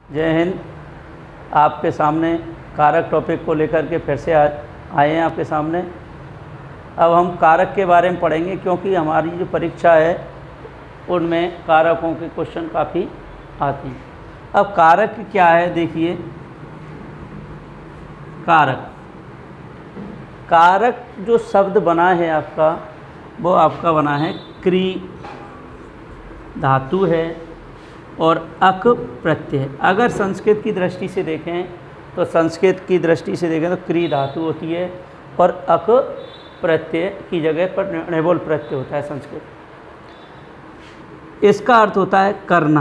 जय हिंद। आपके सामने कारक टॉपिक को लेकर के फिर से आए हैं आपके सामने। अब हम कारक के बारे में पढ़ेंगे, क्योंकि हमारी जो परीक्षा है उनमें कारकों के क्वेश्चन काफ़ी आते हैं। अब कारक क्या है, देखिए कारक जो शब्द बना है आपका, वो आपका बना है क्री धातु है और अक प्रत्यय। अगर संस्कृत की दृष्टि से देखें तो क्री धातु होती है और अक प्रत्यय की जगह पर णेबोल प्रत्यय होता है संस्कृत। इसका अर्थ होता है करना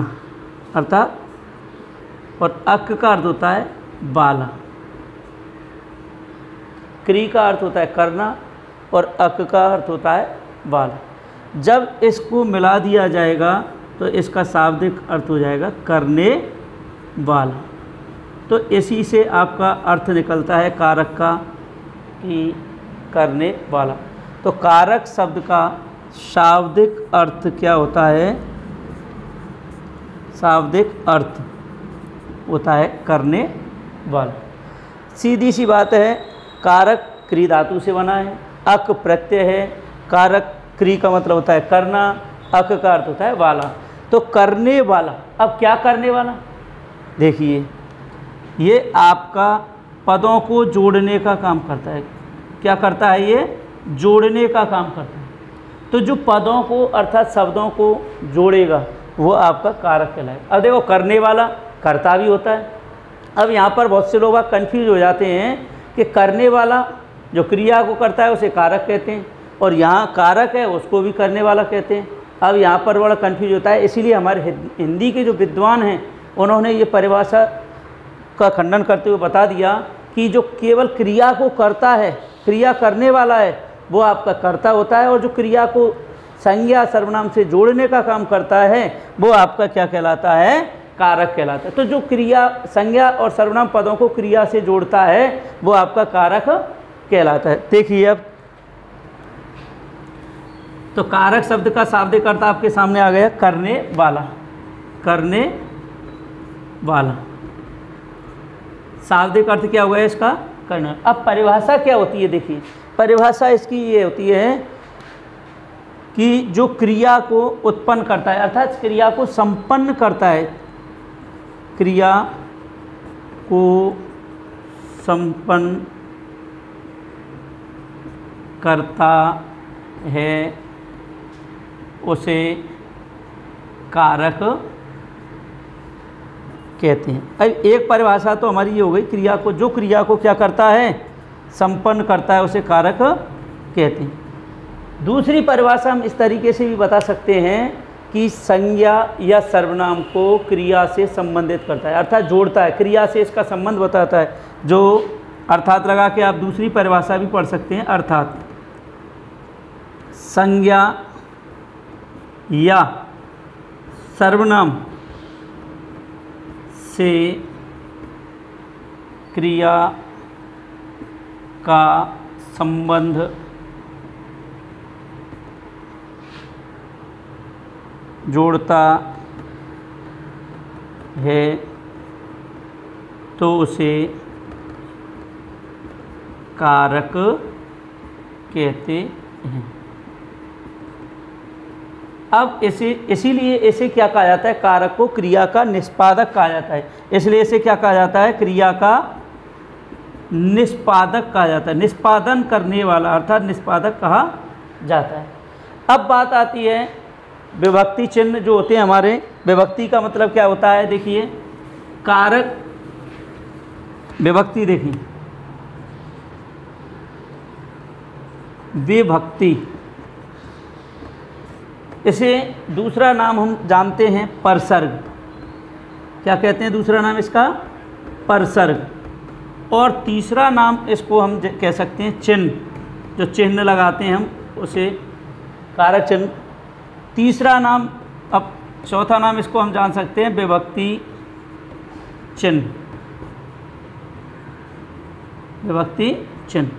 अर्थात, और अक का अर्थ होता है बाला। क्री का अर्थ होता है करना और अक का अर्थ होता है बाला। जब इसको मिला दिया जाएगा तो इसका शाब्दिक अर्थ हो जाएगा करने वाला। तो इसी से आपका अर्थ निकलता है कारक का कि करने वाला। तो कारक शब्द का शाब्दिक अर्थ क्या होता है? शाब्दिक अर्थ होता है करने वाला। सीधी सी बात है, कारक क्री धातु से बना है, अक प्रत्यय है। कारक क्री का मतलब होता है करना, अक का अर्थ होता है वाला। तो करने वाला, अब क्या करने वाला? देखिए ये आपका पदों को जोड़ने का काम करता है। क्या करता है? ये जोड़ने का काम करता है। तो जो पदों को अर्थात शब्दों को जोड़ेगा वो आपका कारक कहलाएगा। अब देखो करने वाला कर्ता भी होता है। अब यहाँ पर बहुत से लोग कंफ्यूज हो जाते हैं कि करने वाला जो क्रिया को करता है उसे कारक कहते हैं, और यहाँ कारक है उसको भी करने वाला कहते हैं। अब यहाँ पर बड़ा कंफ्यूज होता है। इसीलिए हमारे हिंदी के जो विद्वान हैं उन्होंने ये परिभाषा का खंडन करते हुए बता दिया कि जो केवल क्रिया को करता है, क्रिया करने वाला है, वो आपका कर्ता होता है, और जो क्रिया को संज्ञा सर्वनाम से जोड़ने का काम करता है वो आपका क्या कहलाता है? कारक कहलाता है। तो जो क्रिया संज्ञा और सर्वनाम पदों को क्रिया से जोड़ता है वो आपका कारक कहलाता है। देखिए अब तो कारक शब्द का शाब्दिक अर्थ आपके सामने आ गया करने वाला। करने वाला शाब्दिक अर्थ क्या हुआ है इसका? करना। अब परिभाषा क्या होती है? देखिए परिभाषा इसकी ये होती है कि जो क्रिया को उत्पन्न करता है अर्थात क्रिया को संपन्न करता है, क्रिया को संपन्न करता है उसे कारक कहते हैं। अब एक परिभाषा तो हमारी ये हो गई, क्रिया को, जो क्रिया को क्या करता है? संपन्न करता है उसे कारक कहते हैं। दूसरी परिभाषा हम इस तरीके से भी बता सकते हैं कि संज्ञा या सर्वनाम को क्रिया से संबंधित करता है अर्थात जोड़ता है, क्रिया से इसका संबंध बताता है। जो अर्थात लगा के आप दूसरी परिभाषा भी पढ़ सकते हैं, अर्थात संज्ञा या सर्वनाम से क्रिया का संबंध जोड़ता है तो उसे कारक कहते हैं। अब इसीलिए इसे क्या कहा जाता है? कारक को क्रिया का निष्पादक कहा जाता है। इसलिए इसे क्या कहा जाता है? क्रिया का निष्पादक कहा जाता है। निष्पादन करने वाला अर्थात निष्पादक कहा जाता है। अब बात आती है विभक्ति चिन्ह जो होते हैं हमारे। विभक्ति का मतलब क्या होता है? देखिए कारक विभक्ति, देखिए विभक्ति, इसे दूसरा नाम हम जानते हैं परसर्ग। क्या कहते हैं दूसरा नाम इसका? परसर्ग। और तीसरा नाम इसको हम कह सकते हैं चिन्ह, जो चिन्ह लगाते हैं हम उसे कारक चिन्ह। तीसरा नाम, अब चौथा नाम इसको हम जान सकते हैं विभक्ति चिन्ह। विभक्ति चिन्ह।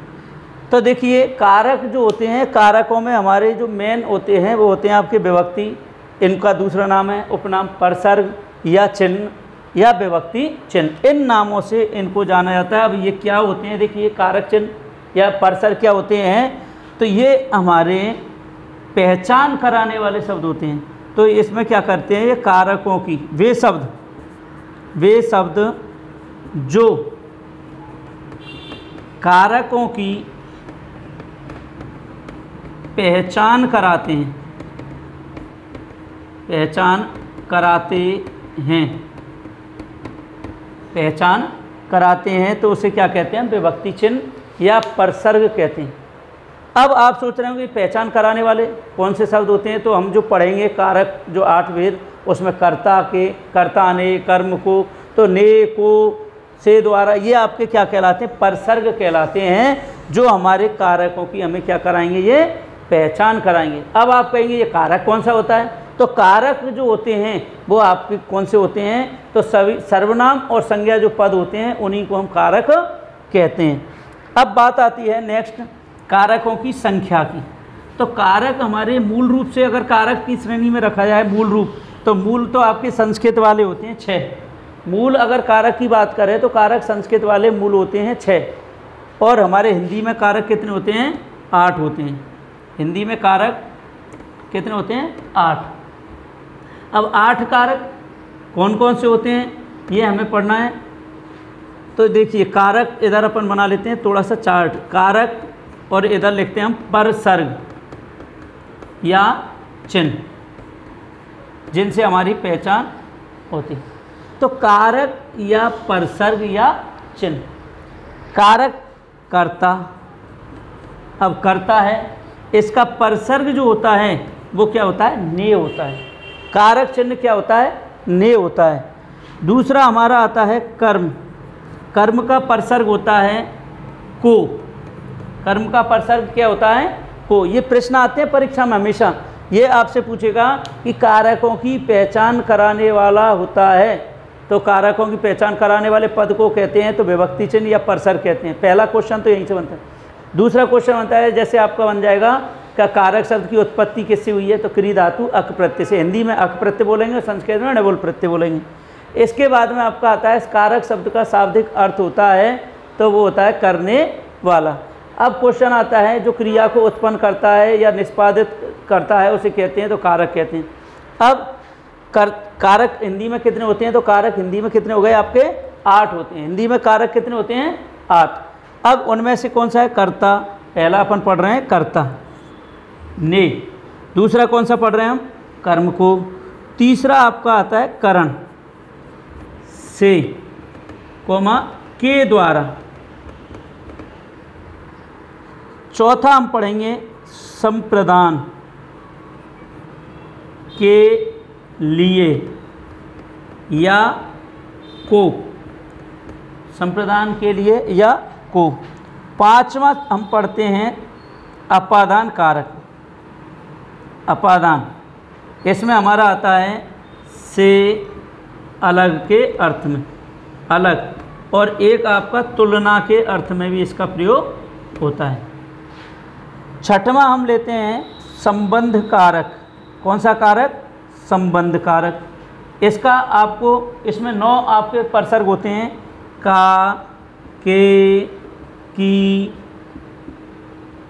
तो देखिए कारक जो होते हैं, कारकों में हमारे जो मेन होते हैं वो होते हैं आपके विभक्ति, इनका दूसरा नाम है उपनाम परसर्ग या चिन्ह या विभक्ति चिन्ह, इन नामों से इनको जाना जाता है। अब ये क्या होते हैं, देखिए कारक चिन्ह या परसर्ग क्या होते हैं, तो ये हमारे पहचान कराने वाले शब्द होते हैं। तो इसमें क्या करते हैं, ये कारकों की वे शब्द जो कारकों की पहचान कराते हैं, पहचान कराते हैं तो उसे क्या कहते हैं, विभक्ति चिन्ह या परसर्ग कहते हैं। अब आप सोच रहे होंगे पहचान कराने वाले कौन से शब्द होते हैं, तो हम जो पढ़ेंगे कारक जो 8 भेद, उसमें कर्ता ने, कर्म को, तो ने, को, से, द्वारा, ये आपके क्या कहलाते हैं, परसर्ग कहलाते हैं, जो हमारे कारकों की हमें क्या कराएंगे, ये पहचान कराएंगे। अब आप कहेंगे ये कारक कौन सा होता है, तो कारक जो होते हैं वो आपके कौन से होते हैं, तो सभी सर्वनाम और संज्ञा जो पद होते हैं उन्हीं को हम कारक कहते हैं। अब बात आती है नेक्स्ट कारकों की संख्या की। तो कारक हमारे मूल रूप से अगर कारक की श्रेणी में रखा जाए मूल रूप, तो मूल तो आपके संस्कृत वाले होते हैं 6 मूल। अगर कारक की बात करें तो कारक संस्कृत वाले मूल होते हैं 6, और हमारे हिंदी में कारक कितने होते हैं, 8 होते हैं। हिंदी में कारक कितने होते हैं, 8। अब 8 कारक कौन कौन से होते हैं ये हमें पढ़ना है। तो देखिए कारक इधर अपन बना लेते हैं थोड़ा सा चार्ट, कारक और इधर लिखते हैं हम परसर्ग या चिन्ह, जिनसे हमारी पहचान होती है। तो कारक या परसर्ग या चिन्ह, कारक कर्ता, अब कर्ता है, इसका परसर्ग जो होता है वो क्या होता है, ने होता है। कारक चिन्ह क्या होता है, ने होता है। दूसरा हमारा आता है कर्म, कर्म का परसर्ग होता है को, कर्म का परसर्ग क्या होता है, को। ये प्रश्न आते हैं परीक्षा में हमेशा, ये आपसे पूछेगा कि कारकों की पहचान कराने वाला होता है, तो कारकों की पहचान कराने वाले पद को कहते हैं तो विभक्ति चिन्ह या परसर्ग कहते हैं। पहला क्वेश्चन तो यहीं से बनता है। दूसरा क्वेश्चन बनता है, जैसे आपका बन जाएगा क्या कारक शब्द की उत्पत्ति किससे हुई है, तो क्री धातु अक प्रत्यय से। हिंदी में अक प्रत्यय बोलेंगे और संस्कृत में डबल प्रत्यय बोलेंगे। इसके बाद में आपका आता है कारक शब्द का शाब्दिक अर्थ होता है, तो वो होता है करने वाला। अब क्वेश्चन आता है जो क्रिया को उत्पन्न करता है या निष्पादित करता है उसे कहते हैं तो कारक कहते हैं। अब कारक हिंदी में कितने होते हैं, तो कारक हिंदी में कितने हो गए आपके, 8 होते हैं। हिंदी में कारक कितने होते हैं, 8। अब उनमें से कौन सा है, कर्ता, पहला अपन पढ़ रहे हैं कर्ता, ने। दूसरा कौन सा पढ़ रहे हैं हम, कर्म को। तीसरा आपका आता है करण, से, कोमा, के द्वारा। चौथा हम पढ़ेंगे संप्रदान, के लिए या को, संप्रदान के लिए या को। पांचवा हम पढ़ते हैं अपादान कारक, अपादान, इसमें हमारा आता है से अलग के अर्थ में, अलग, और एक आपका तुलना के अर्थ में भी इसका प्रयोग होता है। छठवां हम लेते हैं संबंध कारक, कौन सा कारक, संबंध कारक। इसका आपको इसमें 9 आपके परसर्ग होते हैं, का, के, की,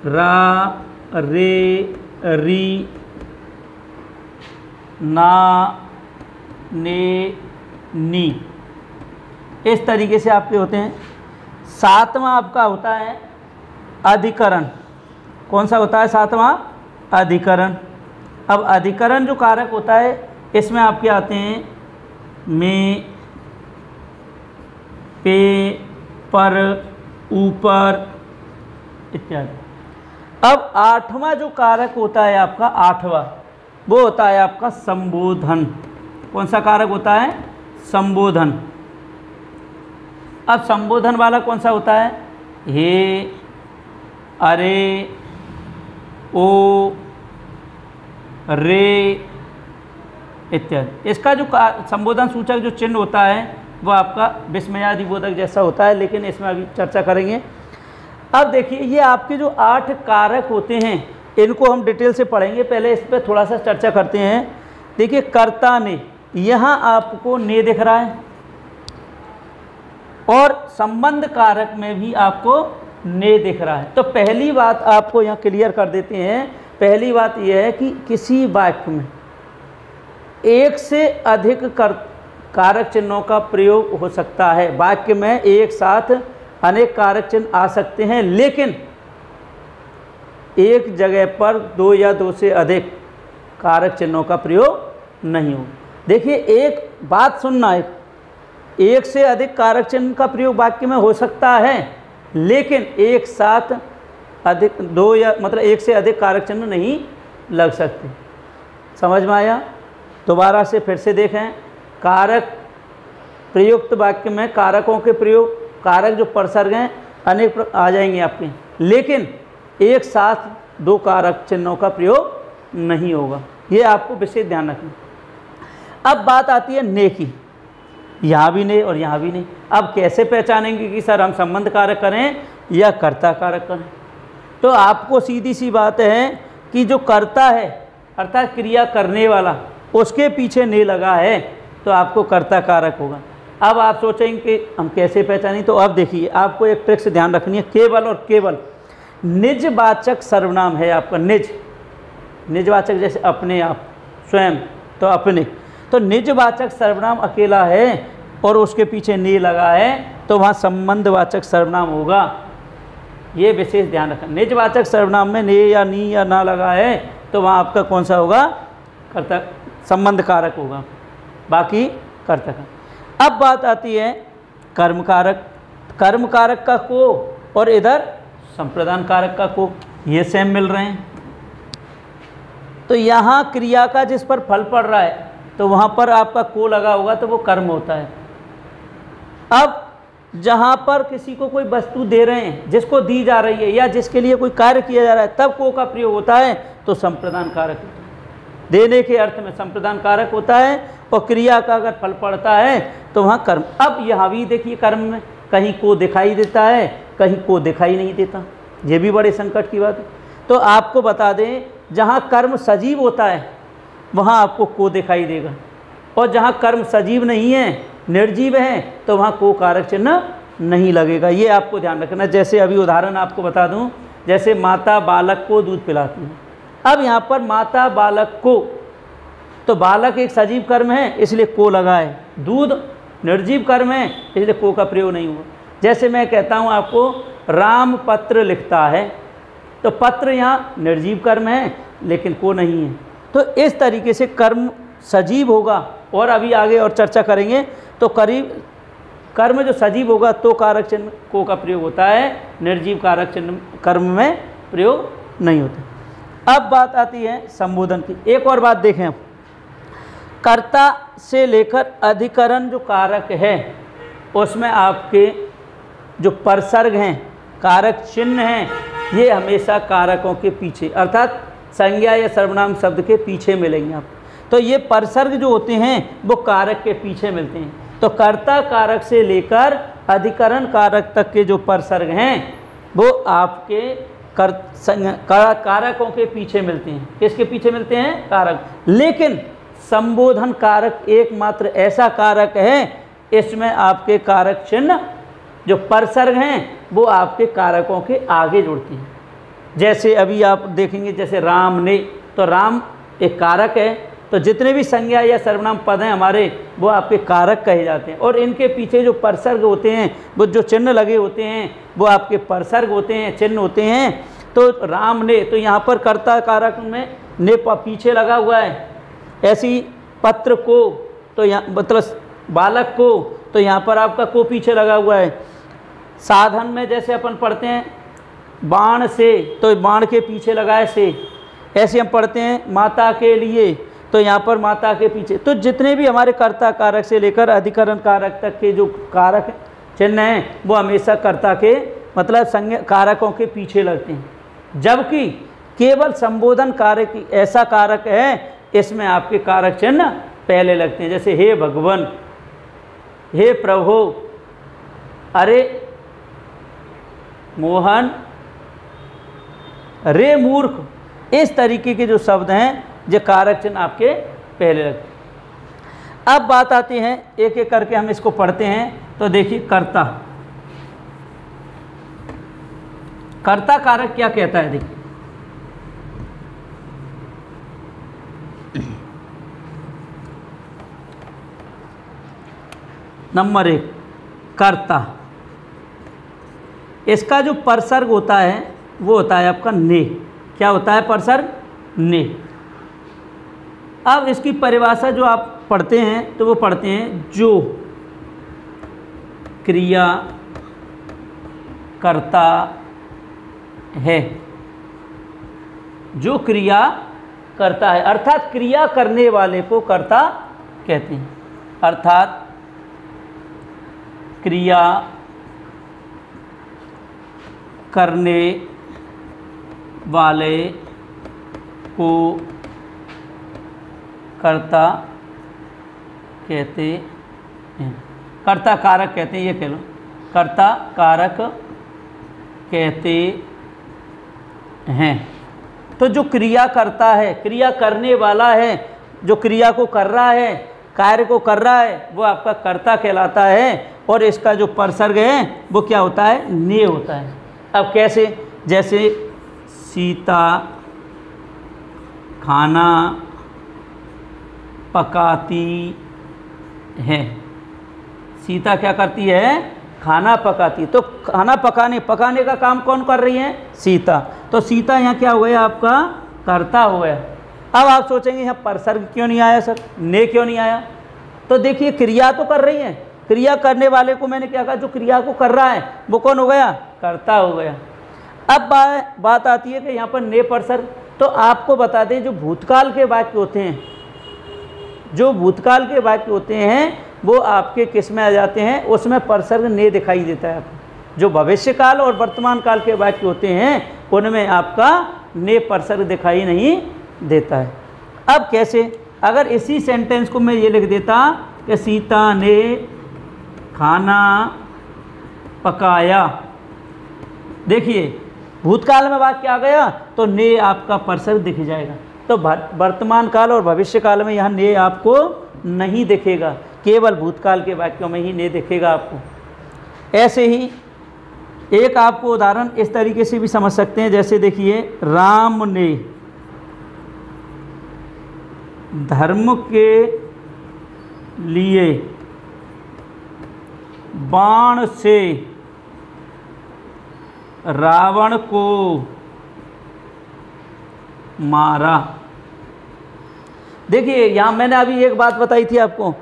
रा, रे, री, ना, ने, नी, इस तरीके से आपके होते हैं। 7वां आपका होता है अधिकरण, कौन सा होता है 7वां, अधिकरण। अब अधिकरण जो कारक होता है इसमें आपके आते हैं में, पे, पर, ऊपर इत्यादि। अब 8वां जो कारक होता है आपका, 8वां वो होता है आपका संबोधन। कौन सा कारक होता है, संबोधन। अब संबोधन वाला कौन सा होता है, हे, अरे, ओ, रे इत्यादि। इसका जो संबोधन सूचक जो चिन्ह होता है वो आपका विस्मयादिबोधक जैसा होता है, लेकिन इसमें अभी चर्चा करेंगे। अब देखिए ये आपके जो 8 कारक होते हैं इनको हम डिटेल से पढ़ेंगे, पहले इस पर थोड़ा सा चर्चा करते हैं। देखिए कर्ता ने, यहाँ आपको ने दिख रहा है, और संबंध कारक में भी आपको ने दिख रहा है। तो पहली बात आपको यहाँ क्लियर कर देते हैं। पहली बात यह है कि किसी वाक्य में एक से अधिक कारक चिन्हों का प्रयोग हो सकता है। वाक्य में एक साथ अनेक कारक चिन्ह आ सकते हैं, लेकिन एक जगह पर दो या दो से अधिक कारक चिन्हों का प्रयोग नहीं हो। देखिए, एक बात सुनना है, एक से अधिक कारक चिन्ह का प्रयोग वाक्य में हो सकता है, लेकिन एक साथ अधिक दो या मतलब एक से अधिक कारक चिन्ह नहीं लग सकते। समझ में आया? दोबारा से फिर से देखें। कारक प्रयुक्त वाक्य में कारकों के प्रयोग, कारक जो परसर्ग हैं अनेक आ जाएंगे आपके, लेकिन एक साथ दो कारक चिन्हों का प्रयोग नहीं होगा। ये आपको विशेष ध्यान रखना। अब बात आती है ने की। यहाँ भी ने और यहाँ भी ने। अब कैसे पहचानेंगे कि सर हम संबंध कारक करें या कर्ता कारक करें? तो आपको सीधी सी बात है कि जो कर्ता है अर्थात क्रिया करने वाला, उसके पीछे ने लगा है तो आपको कर्ता कारक होगा। अब आप सोचेंगे कि हम कैसे पहचानें, तो अब देखिए, आपको एक ट्रिक से ध्यान रखनी है। केवल और केवल निजवाचक सर्वनाम है आपका। निजवाचक जैसे अपने, आप, स्वयं, तो अपने, तो निजवाचक सर्वनाम अकेला है और उसके पीछे ने लगा है तो वहाँ संबंधवाचक सर्वनाम होगा। ये विशेष ध्यान रखना। निजवाचक सर्वनाम में ने या नी या ना लगा है तो वहाँ आपका कौन सा होगा? कर्ता, संबंध कारक होगा, बाकी कर्ता का। अब बात आती है कर्म कारक। कर्म कारक का को और इधर संप्रदान कारक का को, ये सेम मिल रहे हैं। तो यहाँ क्रिया का जिस पर फल पड़ रहा है तो वहाँ पर आपका को लगा होगा तो वो कर्म होता है। अब जहाँ पर किसी को कोई वस्तु दे रहे हैं, जिसको दी जा रही है या जिसके लिए कोई कार्य किया जा रहा है, तब को का प्रयोग होता है तो संप्रदान कारक होता है। देने के अर्थ में संप्रदान कारक होता है और क्रिया का अगर फल पड़ता है तो वहाँ कर्म। अब यहाँ भी देखिए, कर्म में कहीं को दिखाई देता है, कहीं को दिखाई नहीं देता। ये भी बड़े संकट की बात है। तो आपको बता दें, जहाँ कर्म सजीव होता है वहाँ आपको को दिखाई देगा, और जहाँ कर्म सजीव नहीं है, निर्जीव है, तो वहाँ को कारक चिन्ह नहीं लगेगा। ये आपको ध्यान रखना। जैसे अभी उदाहरण आपको बता दूं, जैसे माता बालक को दूध पिलाती है। अब यहाँ पर माता बालक को, तो बालक एक सजीव कर्म है इसलिए को लगा है, दूध निर्जीव कर्म है इसलिए को का प्रयोग नहीं हुआ। जैसे मैं कहता हूँ आपको, राम पत्र लिखता है, तो पत्र यहाँ निर्जीव कर्म है लेकिन को नहीं है। तो इस तरीके से कर्म सजीव होगा, और अभी आगे और चर्चा करेंगे। तो कर्म जो सजीव होगा तो कारक चिन्ह को का प्रयोग होता है, निर्जीव कारक चिन्ह कर्म में प्रयोग नहीं होता। अब बात आती है संबोधन की। एक और बात देखें, अब कर्ता से लेकर अधिकरण जो कारक है उसमें आपके जो परसर्ग हैं, कारक चिन्ह हैं, ये हमेशा कारकों के पीछे अर्थात संज्ञा या सर्वनाम शब्द के पीछे मिलेंगे आप। तो ये परसर्ग जो होते हैं वो कारक के पीछे मिलते हैं। तो कर्ता कारक से लेकर अधिकरण कारक तक के जो परसर्ग हैं वो आपके कारकों के पीछे मिलते हैं। किसके पीछे मिलते हैं? कारक। लेकिन संबोधन कारक एकमात्र ऐसा कारक है, इसमें आपके कारक चिन्ह जो परसर्ग हैं वो आपके कारकों के आगे जुड़ती हैं। जैसे अभी आप देखेंगे, जैसे राम ने, तो राम एक कारक है, तो जितने भी संज्ञा या सर्वनाम पद हैं हमारे वो आपके कारक कहे जाते हैं, और इनके पीछे जो परसर्ग होते हैं, वो जो चिन्ह लगे होते हैं वो आपके परसर्ग होते हैं, चिन्ह होते हैं। तो राम ने, तो यहाँ पर कर्ता कारक में ने पीछे लगा हुआ है। ऐसी पत्र को, तो यहाँ मतलब बालक को, तो यहाँ पर आपका को पीछे लगा हुआ है। साधन में जैसे अपन पढ़ते हैं बाण से, तो बाण के पीछे लगा है से। ऐसे हम पढ़ते हैं माता के लिए, तो यहाँ पर माता के पीछे। तो जितने भी हमारे कर्ता कारक से लेकर अधिकरण कारक तक के जो कारक चिन्ह हैं वो हमेशा कर्ता के मतलब संज्ञा कारकों के पीछे लगते हैं। जबकि केवल संबोधन कारक ऐसा कारक है इसमें आपके कारक चिन्ह पहले लगते हैं। जैसे हे भगवान, हे प्रभु, अरे मोहन, रे मूर्ख, इस तरीके के जो शब्द हैं जो कारक चिन्ह आपके पहले लगते हैं। अब बात आती है, एक एक करके हम इसको पढ़ते हैं। तो देखिए कर्ता, कर्ता कारक क्या कहता है, देखिए नंबर 1 कर्ता, इसका जो परसर्ग होता है वो होता है आपका ने। क्या होता है परसर्ग? ने। अब इसकी परिभाषा जो आप पढ़ते हैं तो वो पढ़ते हैं जो क्रिया करता है, जो क्रिया करता है, अर्थात क्रिया करने वाले को कर्ता कहते हैं। अर्थात क्रिया करने वाले को कर्ता कहते हैं, कर्ता कारक कहते हैं, ये कह लो, कर्ता कारक कहते हैं। तो जो क्रिया करता है, क्रिया करने वाला है, जो क्रिया को कर रहा है, कार्य को कर रहा है, वो आपका कर्ता कहलाता है। और इसका जो परसर्ग है वो क्या होता है? ने होता है। अब कैसे? जैसे सीता खाना पकाती है। सीता क्या करती है? खाना पकाती। तो खाना पकाने का काम कौन कर रही है? सीता। तो सीता यहाँ क्या हो गया? आपका कर्ता हो गया। अब आप सोचेंगे यहाँ परसर्ग क्यों नहीं आया सर, ने क्यों नहीं आया? तो देखिए क्रिया तो कर रही है, क्रिया करने वाले को मैंने क्या कहा? जो क्रिया को कर रहा है वो कौन हो गया? कर्ता हो गया। अब बात आती है कि यहाँ पर ने परसर्ग। तो आपको बता दें जो भूतकाल के वाक्य होते हैं, जो भूतकाल के वाक्य होते हैं वो आपके किस में आ जाते हैं? उसमें परसर्ग ने दिखाई देता है आपको। जो भविष्य काल और वर्तमान काल के वाक्य होते हैं उनमें आपका ने परसर्ग दिखाई नहीं देता है। अब कैसे? अगर इसी सेंटेंस को मैं ये लिख देता कि सीता ने खाना पकाया, देखिए भूतकाल में वाक्य आ गया तो ने आपका परसर्ग दिख जाएगा। तो वर्तमान काल और भविष्य काल में यहाँ ने आपको नहीं दिखेगा, केवल भूतकाल के वाक्यों में ही ने दिखेगा आपको। ऐसे ही एक आपको उदाहरण इस तरीके से भी समझ सकते हैं, जैसे देखिए राम ने धर्म के लिए बाण से रावण को मारा। देखिए यहाँ मैंने अभी एक बात बताई थी आपको,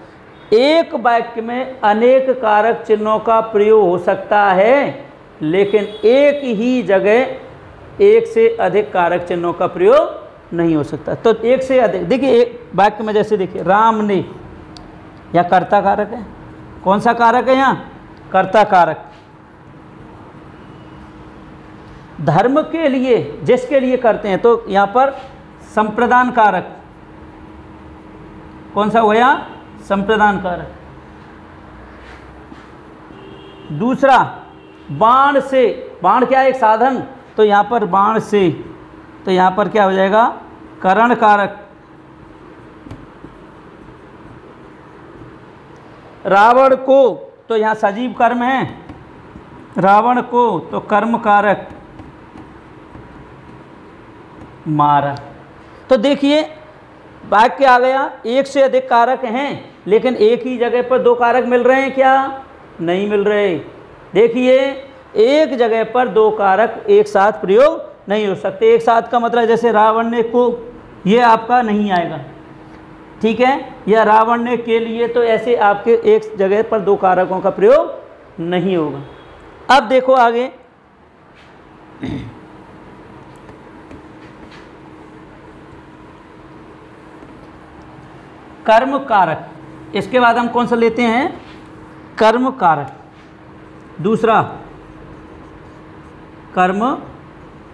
एक वाक्य में अनेक कारक चिन्हों का प्रयोग हो सकता है, लेकिन एक ही जगह एक से अधिक कारक चिन्हों का प्रयोग नहीं हो सकता। तो एक से अधिक, देखिए एक वाक्य में जैसे देखिए राम ने, या कर्ता कारक है। कौन सा कारक है यहाँ? कर्ता कारक। धर्म के लिए, जिसके लिए करते हैं, तो यहाँ पर संप्रदान कारक। कौन सा हो गया? संप्रदान कारक। दूसरा बाण से, बाण क्या है? एक साधन। तो यहाँ पर बाण से, तो यहाँ पर क्या हो जाएगा? करण कारक। रावण को, तो यहाँ सजीव कर्म है, रावण को तो कर्म कारक। मारा। तो देखिए वाक्य आ गया, एक से अधिक कारक हैं, लेकिन एक ही जगह पर दो कारक मिल रहे हैं क्या? नहीं मिल रहे। देखिए एक जगह पर दो कारक एक साथ प्रयोग नहीं हो सकते। एक साथ का मतलब जैसे रावण ने को, ये आपका नहीं आएगा, ठीक है, या रावण ने के लिए, तो ऐसे आपके एक जगह पर दो कारकों का प्रयोग नहीं होगा। अब देखो आगे, कर्म कारक। इसके बाद हम कौन सा लेते हैं? कर्म कारक। दूसरा कर्म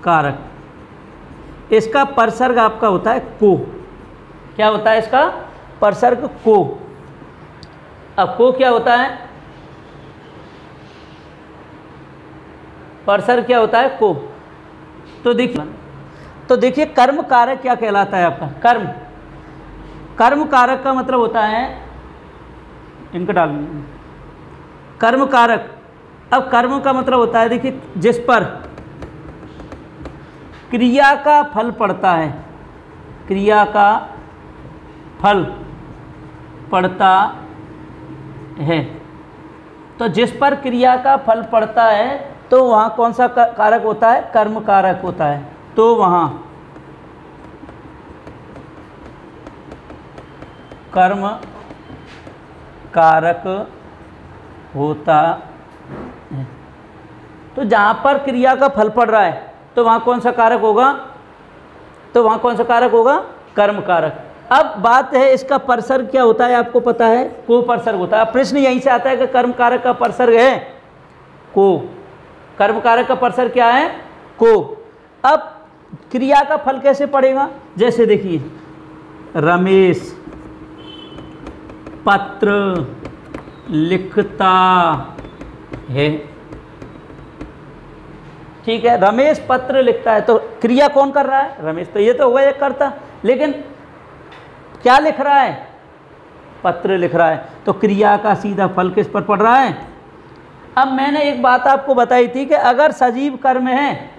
कारक। इसका परसर्ग आपका होता है को। क्या होता है इसका? परसर्ग को। अब को क्या होता है? परसर्ग क्या होता है? को। तो देखिए कर्म कारक क्या कहलाता है आपका? कर्म। कर्म कारक का मतलब होता है, इनका डाल, कर्म कारक। अब कर्म का मतलब होता है, देखिए, जिस पर क्रिया का फल पड़ता है, क्रिया का फल पड़ता है, तो जिस पर क्रिया का फल पड़ता है तो वहाँ कौन सा कारक होता है? कर्म कारक होता है। तो वहाँ कर्म कारक होता है। तो जहाँ पर क्रिया का फल पड़ रहा है तो वहाँ कौन सा कारक होगा? तो वहाँ कौन सा कारक होगा? कर्म कारक। अब बात है इसका परसर्ग क्या होता है, आपको पता है? को परसर्ग होता है। अब प्रश्न यहीं से आता है कि कर्म कारक का परसर्ग है को, कर्म कारक का परसर्ग क्या है? को। अब क्रिया का फल कैसे पड़ेगा? जैसे देखिए, रमेश पत्र लिखता है, ठीक है, रमेश पत्र लिखता है, तो क्रिया कौन कर रहा है? रमेश। तो ये तो होगा एक कर्ता, लेकिन क्या लिख रहा है? पत्र लिख रहा है। तो क्रिया का सीधा फल किस पर पड़ रहा है? अब मैंने एक बात आपको बताई थी कि अगर सजीव कर्म है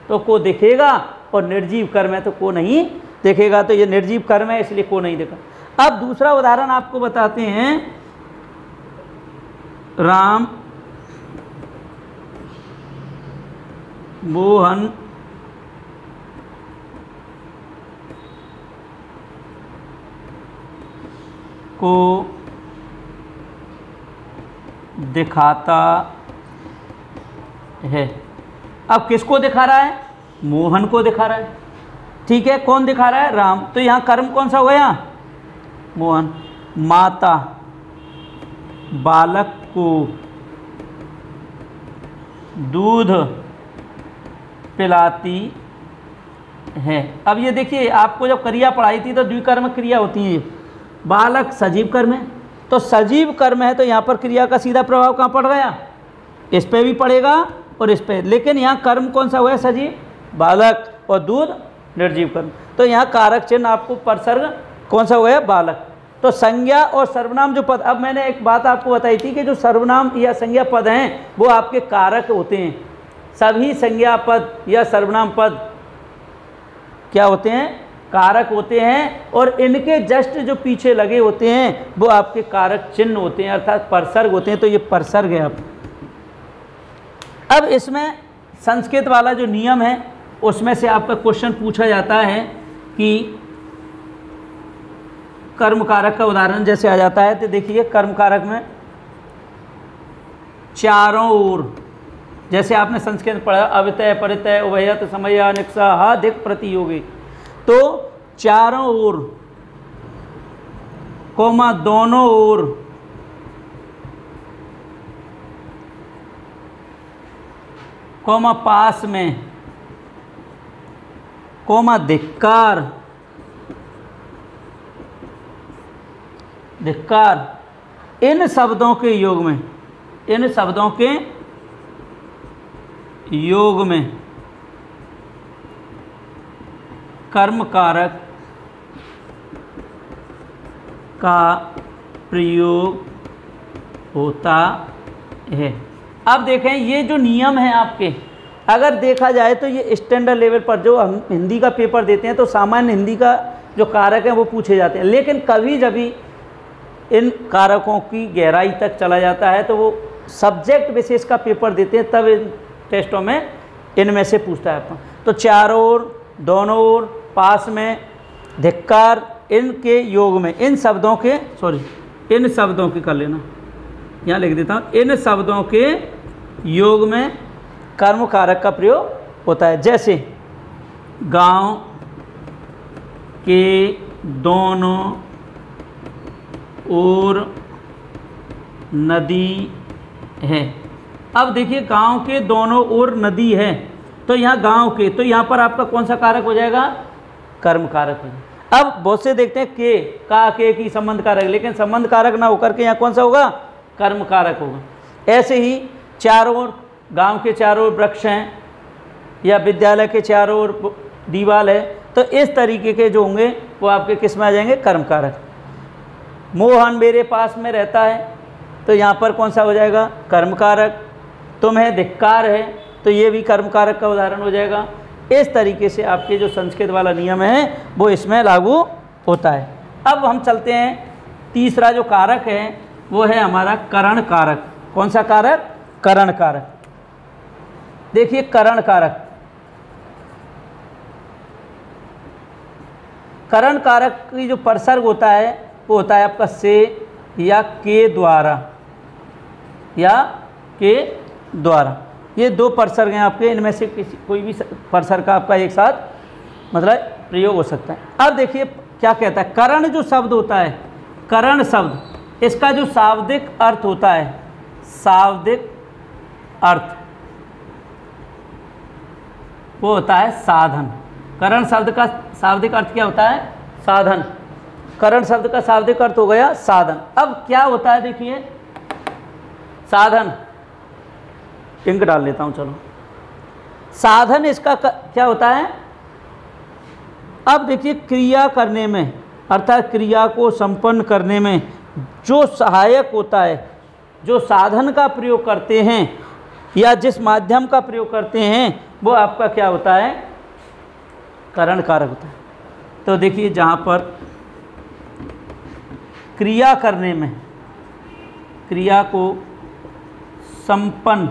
तो को दिखेगा, और निर्जीव कर्म है तो को नहीं दिखेगा। तो ये निर्जीव कर्म है, इसलिए को नहीं दिखा। अब दूसरा उदाहरण आपको बताते हैं। राम मोहन को दिखाता है। अब किसको दिखा रहा है? मोहन को दिखा रहा है, ठीक है। कौन दिखा रहा है? राम। तो यहाँ कर्म कौन सा हो गया? मोहन। माता बालक को दूध पिलाती है। अब ये देखिए, आपको जब क्रिया पढ़ाई थी तो द्विकर्म क्रिया होती है। बालक सजीव कर्म है, तो सजीव कर्म है तो यहाँ पर क्रिया का सीधा प्रभाव कहाँ पड़ गया? इस पे भी पड़ेगा और इस पे। लेकिन यहाँ कर्म कौन सा हुआ है? सजीव, बालक, और दूध निर्जीव कर्म। तो यहाँ कारक चिन्ह आपको परसर्ग कौन सा हुआ है? बालक। तो संज्ञा और सर्वनाम जो पद, अब मैंने एक बात आपको बताई थी कि जो सर्वनाम या संज्ञा पद हैं वो आपके कारक होते हैं। सभी संज्ञा पद या सर्वनाम पद क्या होते हैं? कारक होते हैं, और इनके जस्ट जो पीछे लगे होते हैं वो आपके कारक चिन्ह होते हैं, अर्थात परसर्ग होते हैं। तो ये परसर्ग है। अब इसमें संस्कृत वाला जो नियम है उसमें से आपका क्वेश्चन पूछा जाता है कि कर्म कारक का उदाहरण जैसे आ जाता है, तो देखिए कर्म कारक में चारों ओर, जैसे आपने संस्कृत पढ़ा, अवितय परितय उभयत समय अनिक्सा हाधिक प्रतियोगी, तो चारों ओर, कोमा दोनों ओर, कोमा पास में, कोमा धिक्कार, धिक्कार, इन शब्दों के योग में, इन शब्दों के योग में कर्म कारक का प्रयोग होता है। अब देखें, ये जो नियम है आपके, अगर देखा जाए तो ये स्टैंडर्ड लेवल पर जो हम हिंदी का पेपर देते हैं तो सामान्य हिंदी का जो कारक है वो पूछे जाते हैं, लेकिन कभी जभी इन कारकों की गहराई तक चला जाता है तो वो सब्जेक्ट विशेष का पेपर देते हैं, तब इन टेस्टों में इनमें से पूछता है आपको। तो चारों ओर, दोनों ओर, पास में, धिक्कार, इनके योग में, इन शब्दों के, इन शब्दों के कर लेना, यहाँ लिख देता हूँ, इन शब्दों के योग में कर्म कारक का प्रयोग होता है। जैसे गांव के दोनों ओर नदी है। अब देखिए, गांव के दोनों ओर नदी है, तो यहाँ गांव के, तो यहाँ पर आपका कौन सा कारक हो जाएगा? कर्म कारक हो जाएगा। अब बहुत से देखते हैं के, का, के की संबंध कारक, लेकिन संबंध कारक ना होकर के यहाँ कौन सा होगा? कर्म कारक होगा। ऐसे ही चारों ओर, गांव के चारों ओर वृक्ष हैं, या विद्यालय के चारों ओर दीवार है, तो इस तरीके के जो होंगे वो आपके किस में आ जाएंगे? कर्म कारक। मोहन मेरे पास में रहता है, तो यहाँ पर कौन सा हो जाएगा, कर्म कारक। तुम्हें धिक्कार है, तो ये भी कर्म कारक का उदाहरण हो जाएगा। इस तरीके से आपके जो संस्कृत वाला नियम है वो इसमें लागू होता है। अब हम चलते हैं, तीसरा जो कारक है वो है हमारा करण कारक। कौन सा कारक, करण कारक। देखिए करण कारक, करण कारक की जो परसर्ग होता है वो होता है आपका से या के द्वारा, या के द्वारा। ये दो परसर्ग हैं आपके, इनमें से किसी कोई भी परसर्ग का आपका एक साथ मतलब प्रयोग हो सकता है। अब देखिए क्या कहता है, करण जो शब्द होता है, करण शब्द, इसका जो शाब्दिक अर्थ होता है, शाब्दिक अर्थ वो होता है साधन। करण शब्द का शाब्दिक अर्थ क्या होता है, साधन। करण शब्द का शाब्दिक अर्थ हो गया साधन। अब क्या होता है देखिए, साधन, इंक डाल लेता हूं, चलो। साधन इसका क्या होता है, अब देखिए क्रिया करने में, अर्थात क्रिया को संपन्न करने में जो सहायक होता है, जो साधन का प्रयोग करते हैं या जिस माध्यम का प्रयोग करते हैं, वो आपका क्या होता है, करण कारक होता है। तो देखिए जहाँ पर क्रिया करने में, क्रिया को संपन्न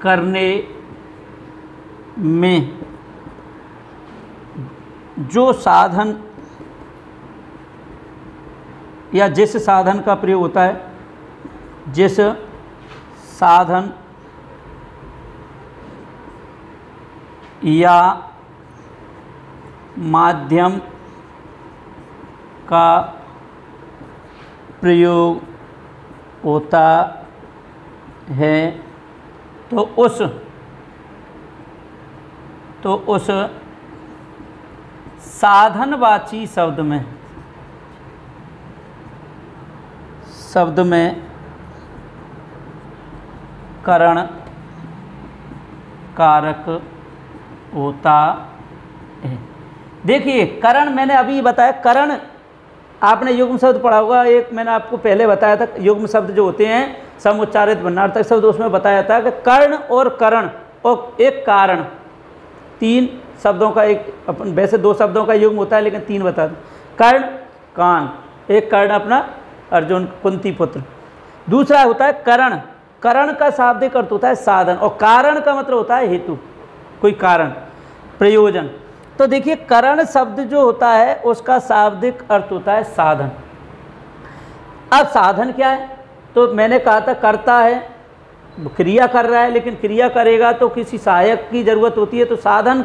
करने में जो साधन या जिस साधन का प्रयोग होता है, जिस साधन या माध्यम का प्रयोग होता है, तो उस साधनवाची शब्द में करण कारक होता है। देखिए करण, मैंने अभी बताया, करण आपने युग्म शब्द पढ़ा होगा, एक मैंने आपको पहले बताया था, युग्म शब्द जो होते हैं समुच्चारित वर्णार्थक शब्द, उसमें बताया था कि कर्ण और करण और एक कारण, तीन शब्दों का एक, अपन वैसे दो शब्दों का युग्म होता है लेकिन तीन बता दें। कर्ण कान, एक कर्ण अपना अर्जुन कुंती पुत्र, दूसरा होता है करण। करण का शाब्दिक अर्थ होता है साधन, और कारण का मतलब होता है हेतु, कोई कारण, प्रयोजन। तो देखिए करण शब्द जो होता है उसका शाब्दिक अर्थ होता है साधन। अब साधन क्या है, तो मैंने कहा था कर्ता है, क्रिया कर रहा है, लेकिन क्रिया करेगा तो किसी सहायक की ज़रूरत होती है। तो साधन,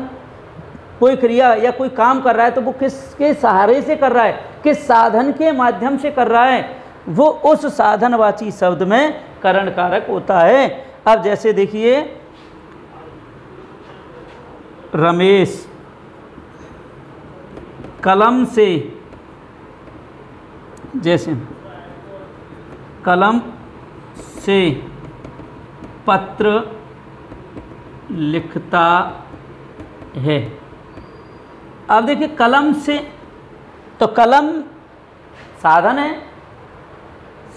कोई क्रिया या कोई काम कर रहा है तो वो किसके सहारे से कर रहा है, किस साधन के माध्यम से कर रहा है, वो उस साधनवाची शब्द में करण कारक होता है। अब जैसे देखिए रमेश कलम से, जैसे कलम से पत्र लिखता है। अब देखिए कलम से, तो कलम साधन है,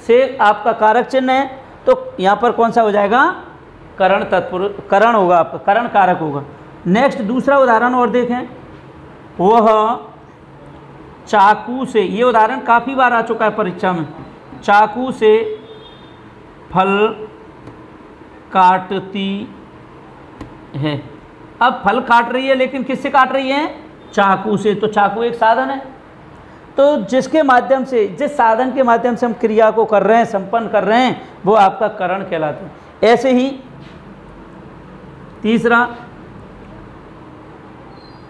से आपका कारक चिन्ह है, तो यहाँ पर कौन सा हो जाएगा, करण तत्पुरुष, करण होगा आपका, करण कारक होगा। नेक्स्ट दूसरा उदाहरण और देखें, वह चाकू से, ये उदाहरण काफ़ी बार आ चुका है परीक्षा में, चाकू से फल काटती है। अब फल काट रही है, लेकिन किससे काट रही है, चाकू से। तो चाकू एक साधन है, तो जिसके माध्यम से, जिस साधन के माध्यम से हम क्रिया को कर रहे हैं, संपन्न कर रहे हैं, वो आपका करण कहलाता है। ऐसे ही तीसरा,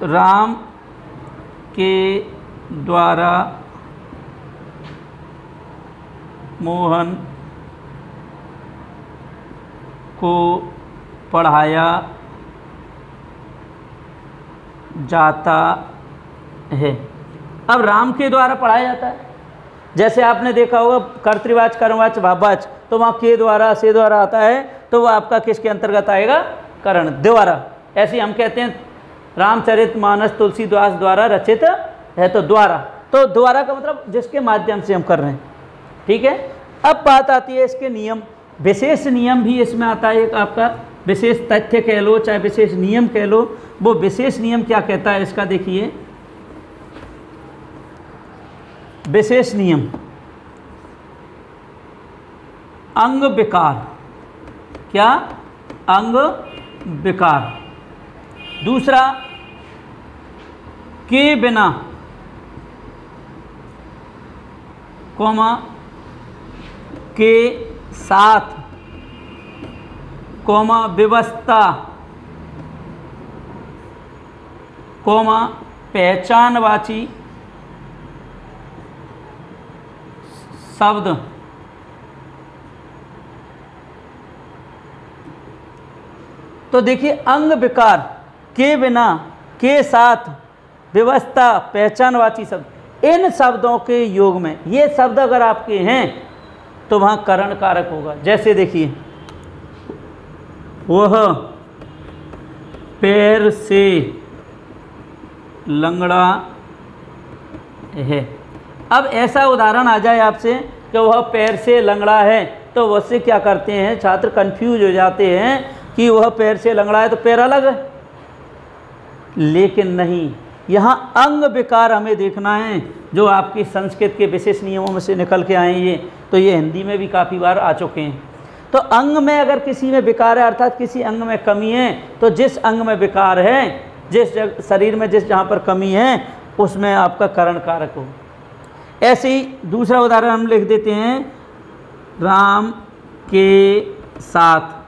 राम के द्वारा मोहन को पढ़ाया जाता है। अब राम के द्वारा पढ़ाया जाता है, जैसे आपने देखा होगा कर्तृवाच, कर्मवाच, भाववाच, तो वहाँ के द्वारा, से द्वारा आता है, तो वो आपका किसके अंतर्गत आएगा, करण द्वारा। ऐसे हम कहते हैं रामचरितमानस तुलसीदास द्वारा रचित है, तो द्वारा, तो द्वारा का मतलब जिसके माध्यम से हम कर रहे हैं, ठीक है। अब बात आती है इसके नियम, विशेष नियम भी इसमें आता है। एक आपका विशेष तथ्य कह लो चाहे विशेष नियम कह लो, वो विशेष नियम क्या कहता है इसका देखिए। विशेष नियम, अंग विकार, क्या? अंग विकार। दूसरा, के बिना, कॉमा के साथ, कॉमा व्यवस्था, कॉमा पहचानवाची शब्द, तो देखिए अंग विकार, के बिना, के साथ, व्यवस्था, पहचानवाची शब्द, इन शब्दों के योग में ये शब्द अगर आपके हैं तो वहाँ करण कारक होगा। जैसे देखिए, वह पैर से लंगड़ा है। अब ऐसा उदाहरण आ जाए आपसे कि वह पैर से लंगड़ा है, तो वैसे क्या करते हैं छात्र, कंफ्यूज हो जाते हैं कि वह पैर से लंगड़ा है तो पैर अलग है, लेकिन नहीं, यहाँ अंग विकार हमें देखना है जो आपकी संस्कृत के विशेष नियमों में से निकल के आए ये, तो ये हिंदी में भी काफ़ी बार आ चुके हैं। तो अंग में अगर किसी में विकार है अर्थात किसी अंग में कमी है, तो जिस अंग में विकार है, जिस शरीर में जहाँ पर कमी है उसमें आपका करण कारक हो। ऐसे ही दूसरा उदाहरण हम लिख देते हैं, राम के साथ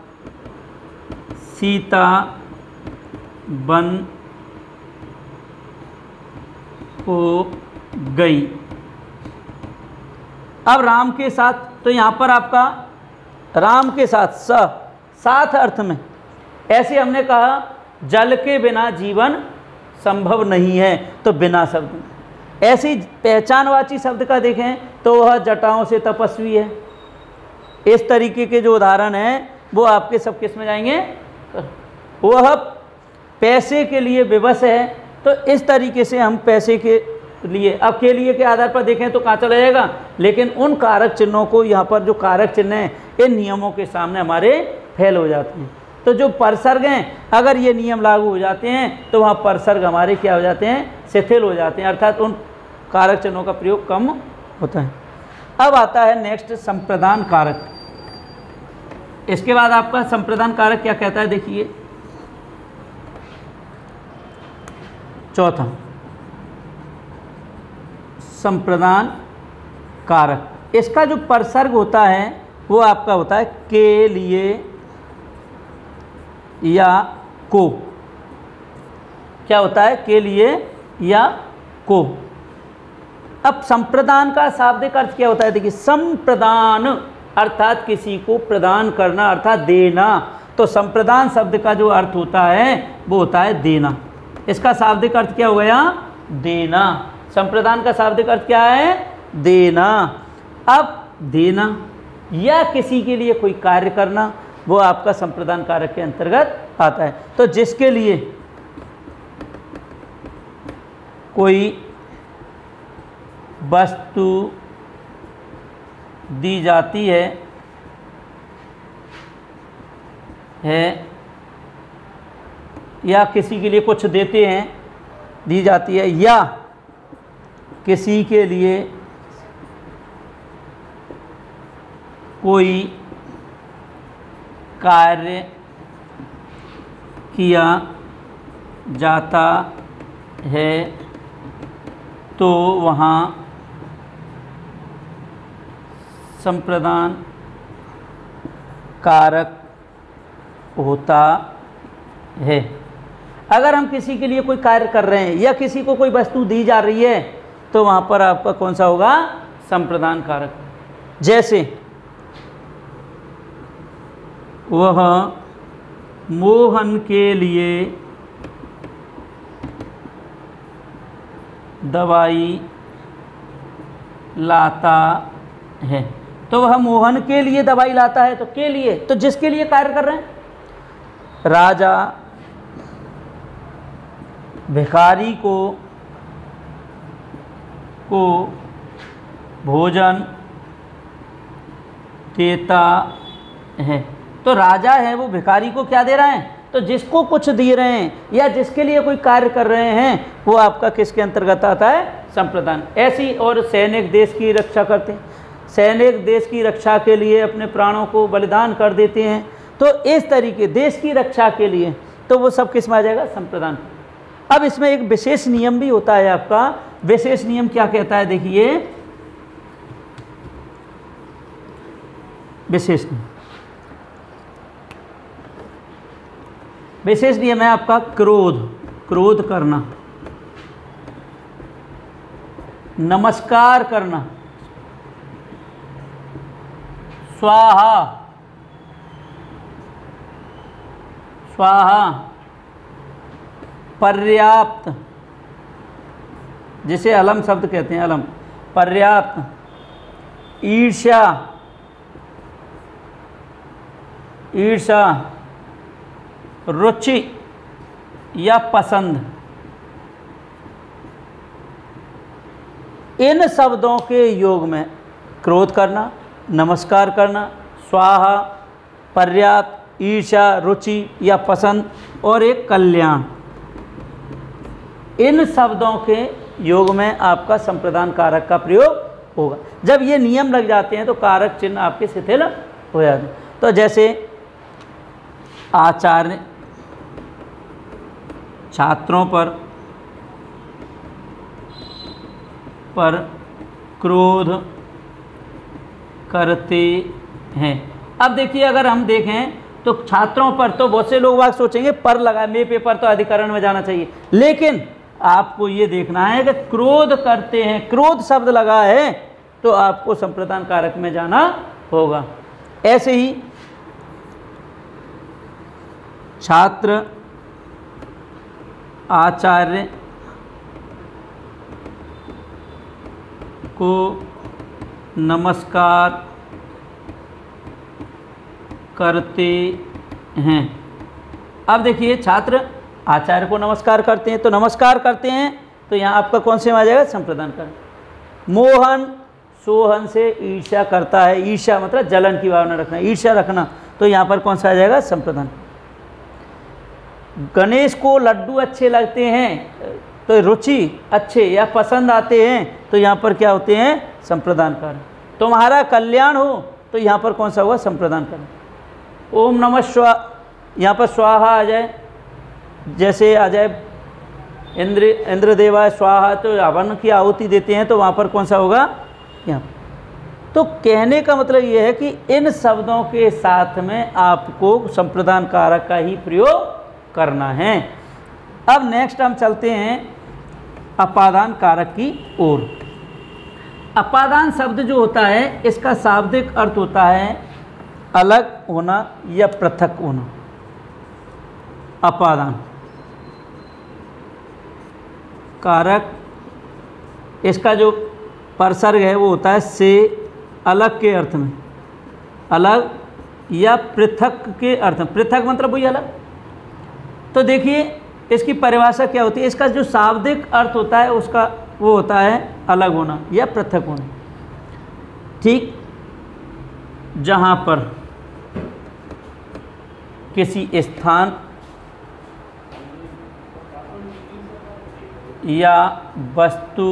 सीता वन को गई। अब राम के साथ, तो यहाँ पर आपका राम के साथ साथ अर्थ में, ऐसे हमने कहा जल के बिना जीवन संभव नहीं है, तो बिना शब्द। ऐसे ही पहचानवाची शब्द का देखें तो वह जटाओं से तपस्वी है। इस तरीके के जो उदाहरण हैं वो आपके सब किस में जाएंगे, वह पैसे के लिए विवश है, तो इस तरीके से हम पैसे के लिए, अब के लिए के आधार पर देखें तो कहाँ चला जाएगा, लेकिन उन कारक चिन्हों को, यहाँ पर जो कारक चिन्ह हैं इन नियमों के सामने हमारे फेल हो जाते हैं। तो जो परसर्ग हैं अगर ये नियम लागू हो जाते हैं तो वहाँ परसर्ग हमारे क्या हो जाते हैं, शिथिल हो जाते हैं, अर्थात उन कारक चिन्हों का प्रयोग कम होता है। अब आता है नेक्स्ट संप्रदान कारक। इसके बाद आपका संप्रदान कारक क्या कहता है, देखिए चौथा, संप्रदान कारक। इसका जो परसर्ग होता है वो आपका होता है के लिए या को। क्या होता है, के लिए या को। अब संप्रदान का शाब्दिक अर्थ क्या होता है, देखिए संप्रदान अर्थात किसी को प्रदान करना अर्थात देना, तो संप्रदान शब्द का जो अर्थ होता है वो होता है देना। इसका शाब्दिक अर्थ क्या हो गया, देना। संप्रदान का शाब्दिक अर्थ क्या है, देना। अब देना या किसी के लिए कोई कार्य करना वो आपका संप्रदान कारक के अंतर्गत आता है। तो जिसके लिए कोई वस्तु दी जाती है या किसी के लिए कुछ देते हैं, दी जाती है, या किसी के लिए कोई कार्य किया जाता है तो वहाँ संप्रदान कारक होता है। अगर हम किसी के लिए कोई कार्य कर रहे हैं या किसी को कोई वस्तु दी जा रही है तो वहाँ पर आपका कौन सा होगा, संप्रदान कारक। जैसे वह मोहन के लिए दवाई लाता है, तो वह मोहन के लिए दवाई लाता है, तो के लिए, तो जिसके लिए कार्य कर रहे हैं। राजा भिखारी को भोजन देता है। तो राजा है वो भिखारी को क्या दे रहा है, तो जिसको कुछ दे रहे हैं या जिसके लिए कोई कार्य कर रहे हैं वो आपका किसके अंतर्गत आता है, संप्रदान। ऐसी और सैनिक देश की रक्षा करते हैं, सैनिक देश की रक्षा के लिए अपने प्राणों को बलिदान कर देते हैं। तो इस तरीके देश की रक्षा के लिए तो वो सब किस में आ जाएगा, संप्रदान। अब इसमें एक विशेष नियम भी होता है आपका। विशेष नियम क्या कहता है, देखिए विशेष नियम, विशेष नियम है आपका क्रोध, क्रोध करना, नमस्कार करना, स्वाहा, स्वाहा, पर्याप्त, जिसे अलम शब्द कहते हैं, अलम, पर्याप्त, ईर्ष्या, ईर्ष्या, रुचि या पसंद, इन शब्दों के योग में क्रोध करना, नमस्कार करना, स्वाहा, पर्याप्त, ईर्ष्या, रुचि या पसंद और एक कल्याण, इन शब्दों के योग में आपका संप्रदान कारक का प्रयोग होगा। जब ये नियम लग जाते हैं तो कारक चिन्ह आपके शिथिल हो जाते हैं। तो जैसे आचार्य छात्रों पर क्रोध करते हैं। अब देखिए अगर हम देखें तो छात्रों पर, तो बहुत से लोग बात सोचेंगे पर लगा, मेरे पेपर तो अधिकरण में जाना चाहिए, लेकिन आपको ये देखना है कि क्रोध करते हैं, क्रोध शब्द लगा है तो आपको संप्रदान कारक में जाना होगा। ऐसे ही छात्र आचार्य को नमस्कार करते हैं। अब देखिए छात्र आचार्य को नमस्कार करते हैं, तो नमस्कार करते हैं तो यहाँ आपका कौन से में आ जाएगा, संप्रदान कारक। मोहन सोहन से ईर्ष्या करता है, ईर्ष्या मतलब जलन की भावना रखना, ईर्ष्या रखना, तो यहाँ पर कौन सा आ जाएगा, संप्रदान। गणेश को लड्डू अच्छे लगते हैं तो रुचि अच्छे या पसंद आते हैं तो यहाँ पर क्या होते हैं, संप्रदान कारक। तुम्हारा कल्याण हो तो यहाँ पर कौन सा हुआ, संप्रदान कारक। ओम नमः स्वाहा, यहाँ पर स्वाहा आ जाए, जैसे आ जाए इंद्र देवाय स्वाहा, तो हवन की आहुति देते हैं तो वहाँ पर कौन सा होगा, यहाँ। तो कहने का मतलब ये है कि इन शब्दों के साथ में आपको संप्रदान कारक का ही प्रयोग करना है। अब नेक्स्ट हम चलते हैं अपादान कारक की ओर। अपादान शब्द जो होता है इसका शाब्दिक अर्थ होता है अलग होना या पृथक होना। अपादान कारक, इसका जो परसर्ग है वो होता है से अलग के अर्थ में, अलग या पृथक के अर्थ में। पृथक मतलब वही अलग। तो देखिए इसकी परिभाषा क्या होती है, इसका जो शाब्दिक अर्थ होता है उसका वो होता है अलग होना या पृथक होना। ठीक, जहाँ पर किसी स्थान या वस्तु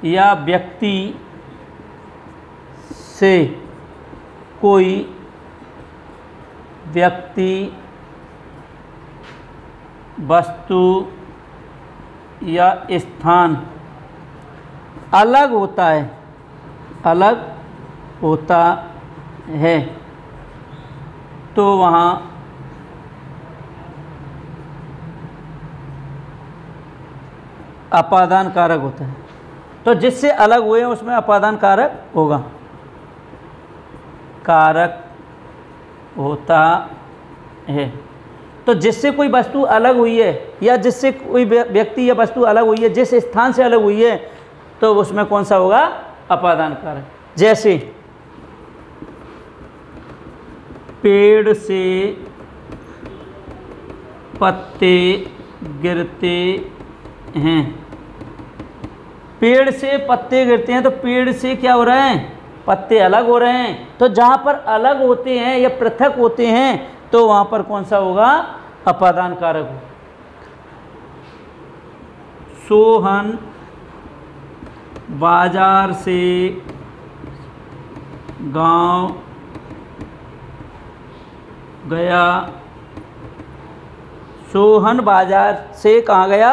या व्यक्ति से कोई व्यक्ति, वस्तु या स्थान अलग होता है, अलग होता है तो वहाँ अपादान कारक होता है। तो जिससे अलग हुए उसमें अपादान कारक होगा, कारक होता है। तो जिससे कोई वस्तु अलग हुई है या जिससे कोई व्यक्ति या वस्तु अलग हुई है, जिस स्थान से अलग हुई है, तो उसमें कौन सा होगा, अपादान कारक। जैसे पेड़ से पत्ते गिरते हैं, पेड़ से पत्ते गिरते हैं तो पेड़ से क्या हो रहा है, पत्ते अलग हो रहे हैं, तो जहाँ पर अलग होते हैं या पृथक होते हैं तो वहाँ पर कौन सा होगा, अपादान कारक होगा। सोहन बाजार से गांव गया, सोहन बाजार से कहाँ गया,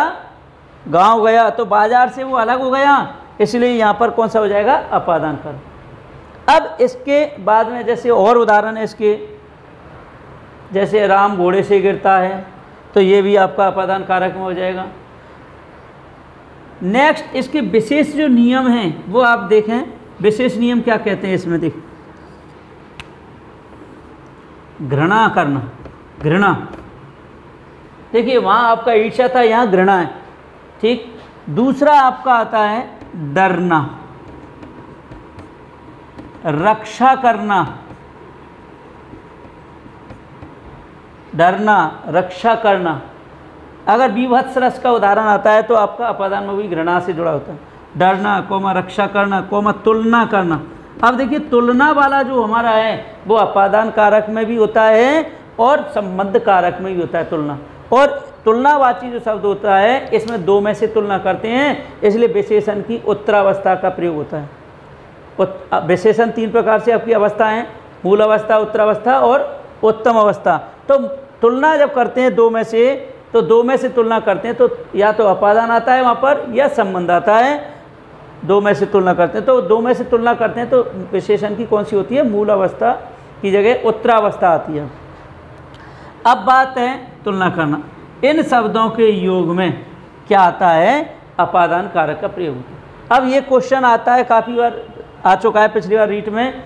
गांव गया, तो बाजार से वो अलग हो गया, इसलिए यहाँ पर कौन सा हो जाएगा, अपादान कारक। अब इसके बाद में जैसे और उदाहरण है इसके, जैसे राम घोड़े से गिरता है, तो ये भी आपका अपादान कारक में हो जाएगा। नेक्स्ट इसके विशेष जो नियम हैं वो आप देखें, विशेष नियम क्या कहते हैं इसमें, देख घृणा करना, घृणा, देखिए वहाँ आपका ईर्ष्या था, यहाँ घृणा है, ठीक। दूसरा आपका आता है डरना, रक्षा करना, डरना रक्षा करना। अगर बीभत्स रस का उदाहरण आता है तो आपका अपादान में भी घृणा से जुड़ा होता है, डरना कोमा रक्षा करना कोमा तुलना करना। अब देखिए तुलना वाला जो हमारा है वो अपादान कारक में भी होता है और संबंध कारक में भी होता है तुलना। और तुलनावाची जो शब्द होता है इसमें दो में से तुलना करते हैं, इसलिए विशेषण की उत्तरावस्था का प्रयोग होता है। विशेषण तीन प्रकार से आपकी अवस्था है, मूल अवस्था, उत्तरावस्था और उत्तम अवस्था। तो तुलना जब करते हैं दो में से, तो दो में से तुलना करते हैं तो या तो अपादान आता है वहाँ पर या संबंध आता है। दो में से तुलना करते हैं तो दो में से तुलना करते हैं तो विशेषण की कौन सी होती है, मूल अवस्था की जगह उत्तरावस्था आती है। अब बात है तुलना करना, इन शब्दों के योग में क्या आता है, अपादान कारक का प्रयोग होता है। अब ये क्वेश्चन आता है, काफ़ी बार आ चुका है, पिछली बार रीट में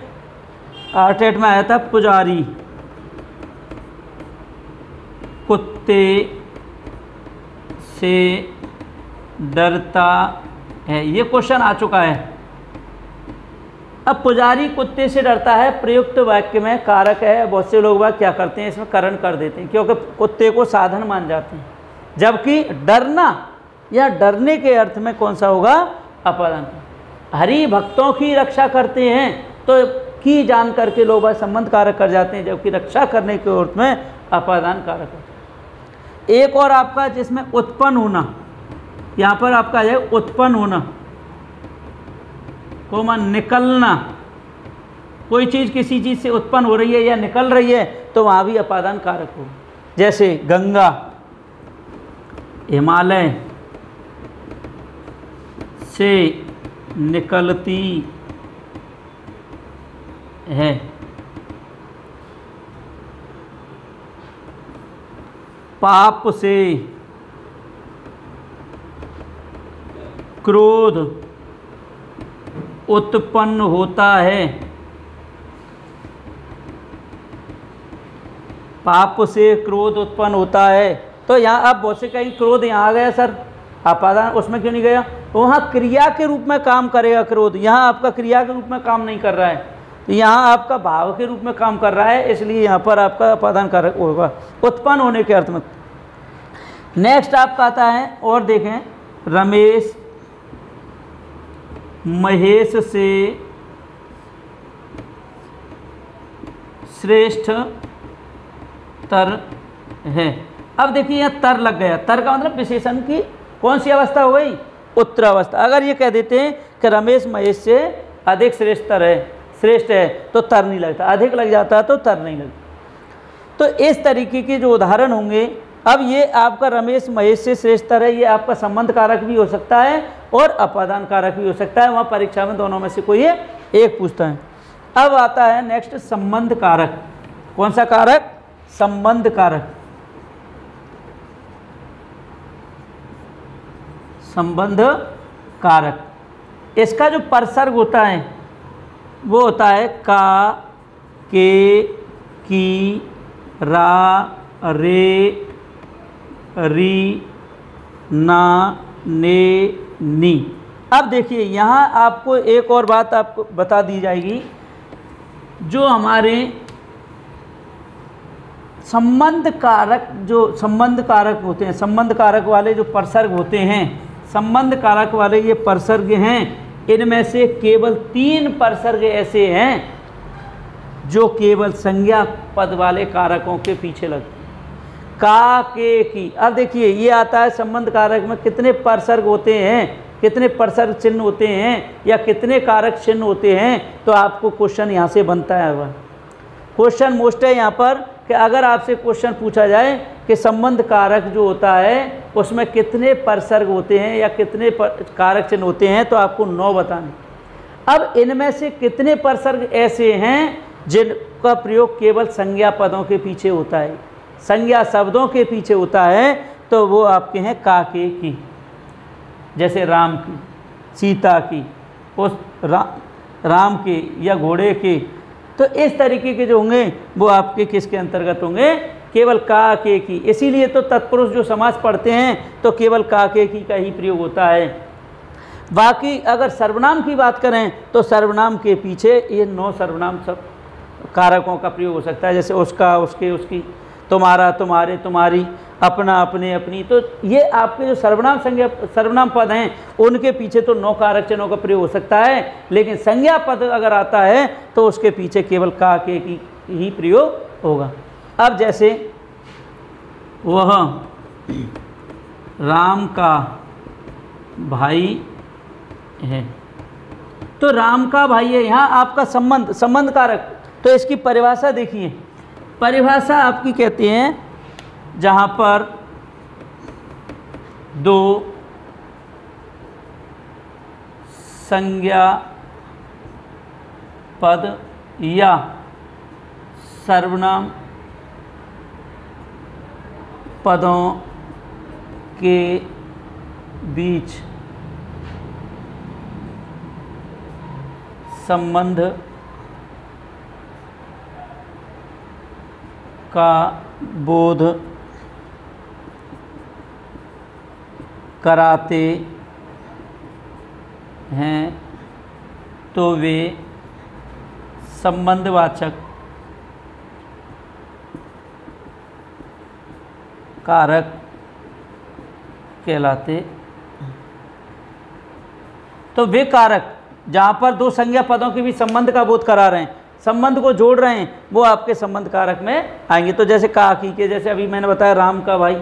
आर्टेट में आया था, पुजारी कुत्ते से डरता है, ये क्वेश्चन आ चुका है। अब पुजारी कुत्ते से डरता है प्रयुक्त वाक्य में कारक है, बहुत से लोग बात क्या करते हैं इसमें करण कर देते हैं, क्योंकि कुत्ते को साधन मान जाते हैं, जबकि डरना या डरने के अर्थ में कौन सा होगा, अपादान। हरि भक्तों की रक्षा करते हैं तो की जान करके लोग बात संबंध कारक कर जाते हैं, जबकि रक्षा करने के अर्थ में अपादान कारक होता है। एक और आपका जिसमें उत्पन्न होना, यहाँ पर आपका है उत्पन्न होना कोमा निकलना, कोई चीज़ किसी चीज़ से उत्पन्न हो रही है या निकल रही है तो वहाँ भी अपादान कारक हो। जैसे गंगा हिमालय से निकलती है, पाप से क्रोध उत्पन्न होता है, पाप से क्रोध उत्पन्न होता है। तो यहाँ आप बहुत से कहीं क्रोध यहाँ आ गया सर, अपादान उसमें क्यों नहीं गया, वहाँ क्रिया के रूप में काम करेगा क्रोध, यहाँ आपका क्रिया के रूप में काम नहीं कर रहा है, तो यहाँ आपका भाव के रूप में काम कर रहा है, इसलिए यहाँ पर आपका अपादान कारक होगा उत्पन्न होने के अर्थ में। नेक्स्ट आपका आता है, और देखें, रमेश महेश से श्रेष्ठ तर है। अब देखिए यहाँ तर लग गया, तर का मतलब विशेषण की कौन सी अवस्था हो गई, उत्तरावस्था। अगर ये कह देते हैं कि रमेश महेश से अधिक श्रेष्ठ है, श्रेष्ठ है, तो तर नहीं लगता, अधिक लग जाता तो तर नहीं लगता। तो इस तरीके के जो उदाहरण होंगे, अब ये आपका रमेश महेश से श्रेष्ठ है, ये आपका संबंध कारक भी हो सकता है और अपादान कारक भी हो सकता है, वहाँ परीक्षा में दोनों में से कोई एक पूछता है। अब आता है नेक्स्ट संबंध कारक, कौन सा कारक, संबंध कारक। संबंध कारक, इसका जो परसर्ग होता है वो होता है का, के, की, रा, रे, री, ना, ने, नी। अब देखिए यहाँ आपको एक और बात आपको बता दी जाएगी, जो हमारे संबंध कारक, जो संबंध कारक होते हैं, संबंध कारक वाले जो परसर्ग होते हैं, संबंध कारक वाले ये परसर्ग हैं, इनमें से केवल 3 परसर्ग ऐसे हैं जो केवल संज्ञा पद वाले कारकों के पीछे लगते हैं। का, के, की। अब देखिए ये आता है संबंध कारक में कितने परसर्ग होते हैं, कितने परसर्ग चिन्ह होते हैं या कितने कारक चिन्ह होते हैं, तो आपको क्वेश्चन यहाँ से बनता है। वह क्वेश्चन मोस्ट है यहाँ पर कि अगर आपसे क्वेश्चन पूछा जाए कि संबंध कारक जो होता है उसमें कितने परसर्ग होते हैं या कितने कारक चिन्ह होते हैं, तो आपको 9 बताने। अब इनमें से कितने परसर्ग ऐसे हैं जिनका प्रयोग केवल संज्ञा पदों के पीछे होता है, संज्ञा शब्दों के पीछे होता है, तो वो आपके हैं का, के, की। जैसे राम की, सीता की, उस राम के या घोड़े के, तो इस तरीके के जो होंगे वो आपके किसके अंतर्गत होंगे, केवल का, के, की। इसीलिए तो तत्पुरुष जो समास पढ़ते हैं तो केवल का, के, की का ही प्रयोग होता है। बाकी अगर सर्वनाम की बात करें तो सर्वनाम के पीछे ये 9 सर्वनाम सब कारकों का प्रयोग हो सकता है। जैसे उसका, उसके, उसकी, तुम्हारा, तुम्हारे, तुम्हारी, अपना, अपने, अपनी। तो ये आपके जो सर्वनाम संज्ञा सर्वनाम पद हैं उनके पीछे तो 9 कारक चिन्हों का प्रयोग हो सकता है, लेकिन संज्ञा पद अगर आता है तो उसके पीछे केवल का, के, की ही प्रयोग होगा। अब जैसे वह राम का भाई है, तो राम का भाई है, यहाँ आपका संबंध, संबंध कारक। तो इसकी परिभाषा देखिए, परिभाषा आपकी कहती हैं जहाँ पर 2 संज्ञा पद या सर्वनाम पदों के बीच संबंध का बोध कराते हैं तो वे संबंधवाचक कारक कहलाते। तो वे कारक जहाँ पर 2 संज्ञा पदों के भी संबंध का बोध करा रहे हैं, संबंध को जोड़ रहे हैं, वो आपके संबंध कारक में आएंगे। तो जैसे का, की के, जैसे अभी मैंने बताया राम का भाई,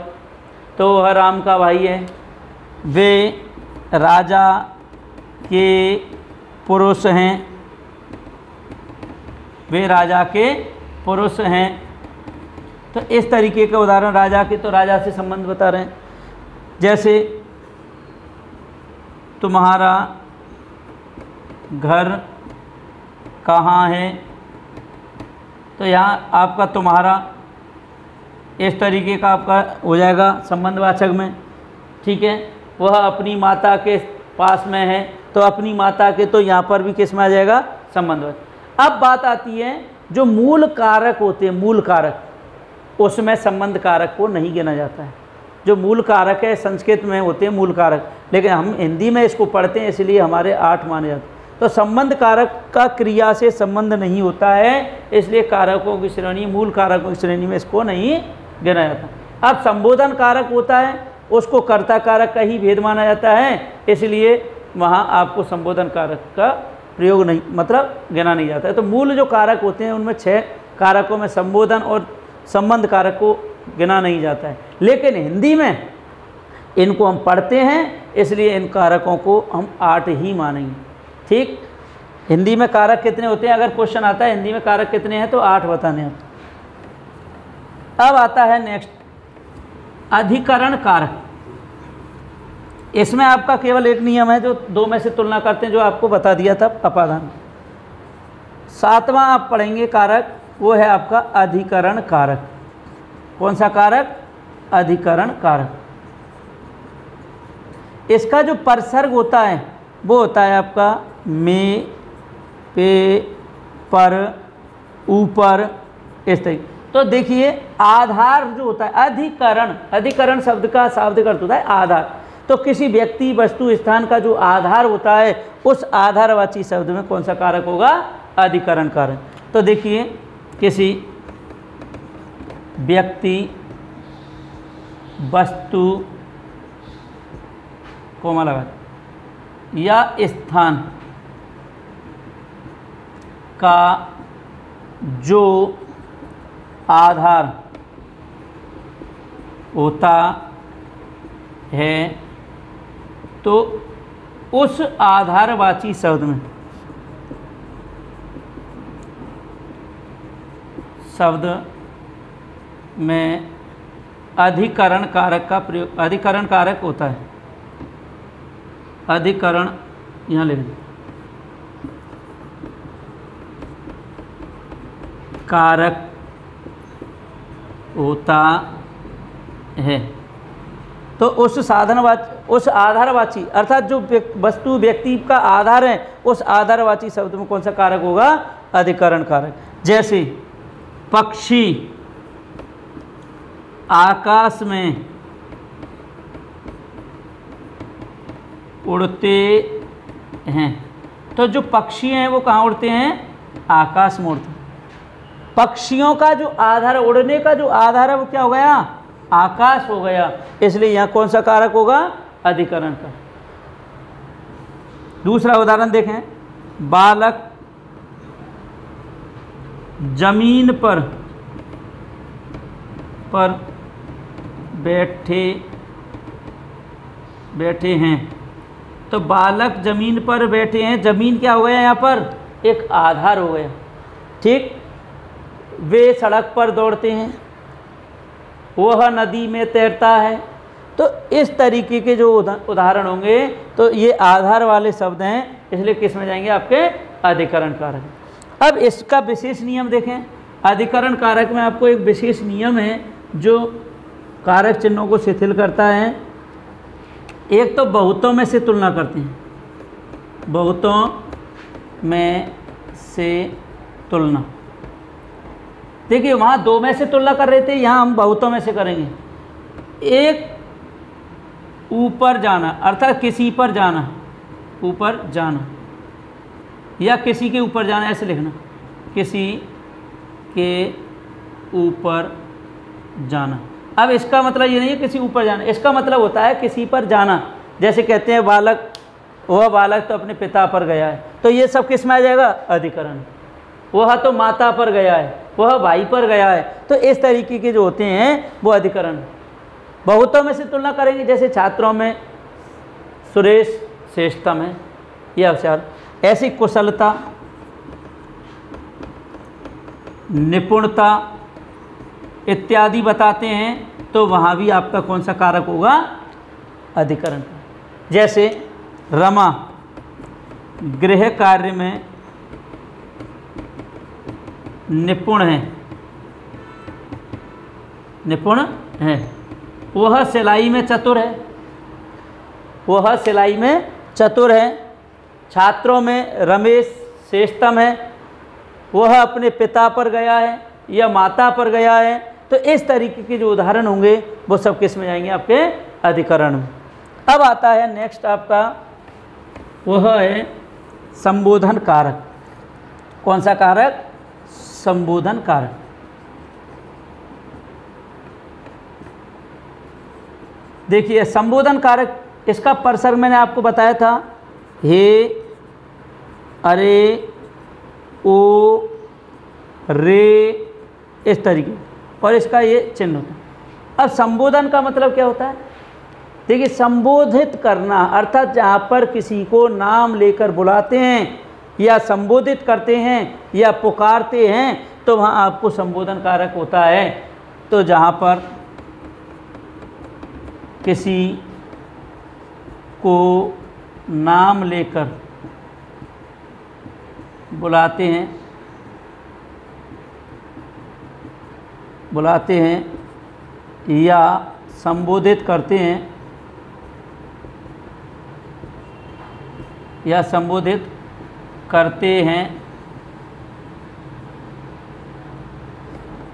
तो वह राम का भाई है। वे राजा के पुरुष हैं, वे राजा के पुरुष हैं। तो इस तरीके के उदाहरण राजा के, तो राजा से संबंध बता रहे हैं। जैसे तुम्हारा घर कहाँ है, तो यहाँ आपका तुम्हारा इस तरीके का आपका हो जाएगा संबंधवाचक में, ठीक है। वह अपनी माता के पास में है, तो अपनी माता के, तो यहाँ पर भी किस में आ जाएगा, संबंधवाचक। अब बात आती है जो मूल कारक होते हैं, मूल कारक, उसमें संबंध कारक को नहीं गिना जाता है। जो मूल कारक है संस्कृत में होते हैं मूल कारक, लेकिन हम हिंदी में इसको पढ़ते हैं इसलिए हमारे 8 माने जाते हैं। तो संबंध कारक का क्रिया से संबंध नहीं होता है, इसलिए कारकों की श्रेणी, मूल कारकों की श्रेणी में इसको नहीं गिना जाता। अब संबोधन कारक होता है, उसको कर्ता कारक का ही भेद माना जाता है, इसलिए वहाँ आपको संबोधन कारक का प्रयोग नहीं, मतलब गिना नहीं जाता है। तो मूल जो कारक होते हैं उनमें 6 कारकों में संबोधन और संबंध कारक को गिना नहीं जाता है, लेकिन हिंदी में इनको हम पढ़ते हैं इसलिए इन कारकों को हम 8 ही मानेंगे, ठीक। हिंदी में कारक कितने होते हैं, अगर क्वेश्चन आता है हिंदी में कारक कितने हैं तो 8 बताने हैं। अब आता है नेक्स्ट अधिकरण कारक। इसमें आपका केवल एक नियम है जो 2 में से तुलना करते हैं, जो आपको बता दिया था अपादान। 7वां आप पढ़ेंगे कारक, वो है आपका अधिकरण कारक। कौन सा कारक, अधिकरण कारक। इसका जो परसर्ग होता है वो होता है आपका में, पे, पर, ऊपर, इस तरीके। तो देखिए आधार जो होता है, अधिकरण, अधिकरण शब्द का शाब्दिक अर्थ होता है आधार। तो किसी व्यक्ति, वस्तु, स्थान का जो आधार होता है उस आधारवाची शब्द में कौन सा कारक होगा, अधिकरण कारक। तो देखिए किसी व्यक्ति, वस्तु, कोमा लगा, या स्थान का जो आधार होता है तो उस आधारवाची शब्द में अधिकरण कारक का प्रयोग, अधिकरण कारक होता है, अधिकरण यहाँ लिख दें, कारक होता है। तो उस उस आधारवाची अर्थात जो वस्तु व्यक्ति का आधार है, उस आधारवाची शब्द में कौन सा कारक होगा? अधिकरण कारक। जैसे पक्षी आकाश में उड़ते हैं, तो जो पक्षी हैं वो कहाँ उड़ते हैं? आकाश में उड़ते हैं। पक्षियों का जो आधार, उड़ने का जो आधार है वो क्या हो गया? आकाश हो गया। इसलिए यहाँ कौन सा कारक होगा? अधिकरण का। दूसरा उदाहरण देखें, बालक जमीन पर बैठे हैं, तो बालक जमीन पर बैठे हैं, जमीन क्या हो गया? यहाँ पर एक आधार हो गया। ठीक। वे सड़क पर दौड़ते हैं, वह नदी में तैरता है। तो इस तरीके के जो उदाहरण होंगे तो ये आधार वाले शब्द हैं, इसलिए किस में जाएंगे? आपके अधिकरण कारक। अब इसका विशेष नियम देखें। अधिकरण कारक में आपको एक विशेष नियम है जो कारक चिन्हों को शिथिल करता है। एक तो बहुतों में से तुलना करते हैं, बहुतों में से तुलना। देखिए वहाँ दो में से तुलना कर रहे थे, यहाँ हम बहुतों में से करेंगे। एक ऊपर जाना अर्थात किसी पर जाना, ऊपर जाना, या किसी के ऊपर जाना, ऐसे लिखना, किसी के ऊपर जाना। अब इसका मतलब ये नहीं है किसी ऊपर जाना, इसका मतलब होता है किसी पर जाना। जैसे कहते हैं बालक, वह बालक तो अपने पिता पर गया है, तो ये सब किस में आ जाएगा? अधिकरण। वह तो माता पर गया है, वह भाई पर गया है, तो इस तरीके के जो होते हैं वो अधिकरण। बहुतों में से तुलना करेंगे, जैसे छात्रों में सुरेश श्रेष्ठतम है, यह अवसर। ऐसी कुशलता, निपुणता इत्यादि बताते हैं, तो वहाँ भी आपका कौन सा कारक होगा? अधिकरण। जैसे रमा गृह कार्य में निपुण है, निपुण है। वह सिलाई में चतुर है, वह सिलाई में चतुर है। छात्रों में रमेश श्रेष्ठतम है, वह अपने पिता पर गया है या माता पर गया है। तो इस तरीके के जो उदाहरण होंगे वो सब किस में जाएंगे? आपके अधिकरण में। अब आता है नेक्स्ट आपका, वह है संबोधन कारक। कौन सा कारक? संबोधन कारक। देखिए संबोधन कारक, इसका परसर्ग मैंने आपको बताया था, हे, अरे, ओ, रे, इस तरीके, और इसका ये चिन्ह होता है। अब संबोधन का मतलब क्या होता है? देखिए संबोधित करना अर्थात जहाँ पर किसी को नाम लेकर बुलाते हैं या संबोधित करते हैं या पुकारते हैं, तो वहाँ आपको संबोधन कारक होता है। तो जहाँ पर किसी को नाम लेकर बुलाते हैं या संबोधित करते हैं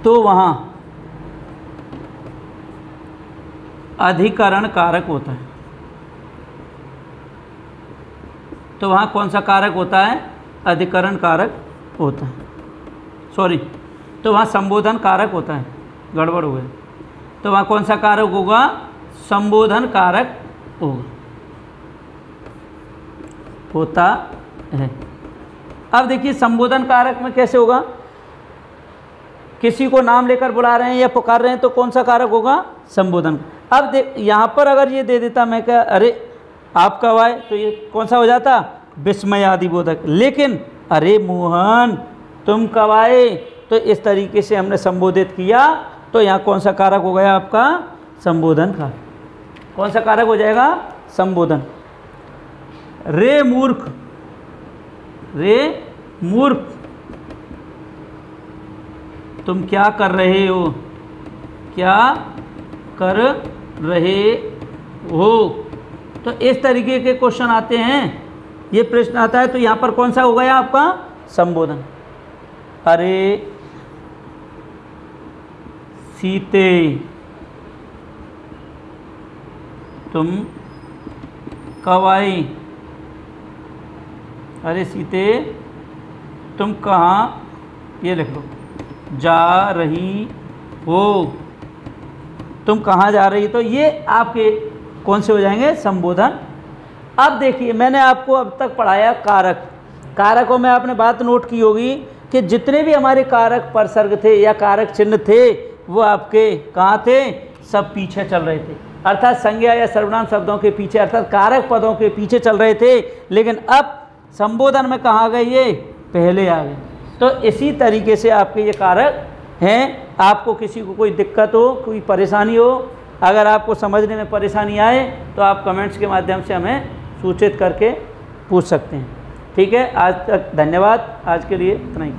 तो वहाँ अधिकरण कारक होता है। तो वहाँ कौन सा कारक होता है? अधिकरण कारक होता है। सॉरी, तो वहाँ संबोधन कारक होता है, गड़बड़ हो गई। तो वहाँ कौन सा कारक होगा? संबोधन कारक होगा। होता है। अब देखिए संबोधन कारक में कैसे होगा, किसी को नाम लेकर बुला रहे हैं या पुकार रहे हैं तो कौन सा कारक होगा, संबोधन। अब यहाँ पर अगर ये दे देता मैं क्या, अरे आप कब आए, तो ये कौन सा हो जाता, विस्मयादिबोधक। लेकिन अरे मोहन तुम कब आए, तो इस तरीके से हमने संबोधित किया, तो यहाँ कौन सा कारक हो गया आपका, संबोधन का। कौन सा कारक हो जाएगा, संबोधन। रे मूर्ख, रे मूर्ख तुम क्या कर रहे हो, क्या कर रहे हो। तो इस तरीके के क्वेश्चन आते हैं, ये प्रश्न आता है, तो यहाँ पर कौन सा हो गया आपका, संबोधन। अरे सीते तुम कब आई, अरे सीते तुम कहाँ, ये लिख लो, जा रही हो, तुम कहाँ जा रही, तो ये आपके कौन से हो जाएंगे, संबोधन। अब देखिए मैंने आपको अब तक पढ़ाया कारक, कारकों में आपने बात नोट की होगी कि जितने भी हमारे कारक परसर्ग थे या कारक चिन्ह थे वो आपके कहाँ थे, सब पीछे चल रहे थे, अर्थात संज्ञा या सर्वनाम शब्दों के पीछे, अर्थात कारक पदों के पीछे चल रहे थे। लेकिन अब संबोधन में कहाँ गए, ये पहले आ गए। तो इसी तरीके से आपके ये कारक हैं। आपको किसी को कोई दिक्कत हो, कोई परेशानी हो, अगर आपको समझने में परेशानी आए तो आप कमेंट्स के माध्यम से हमें सूचित करके पूछ सकते हैं। ठीक है, आज तक धन्यवाद, आज के लिए इतना ही।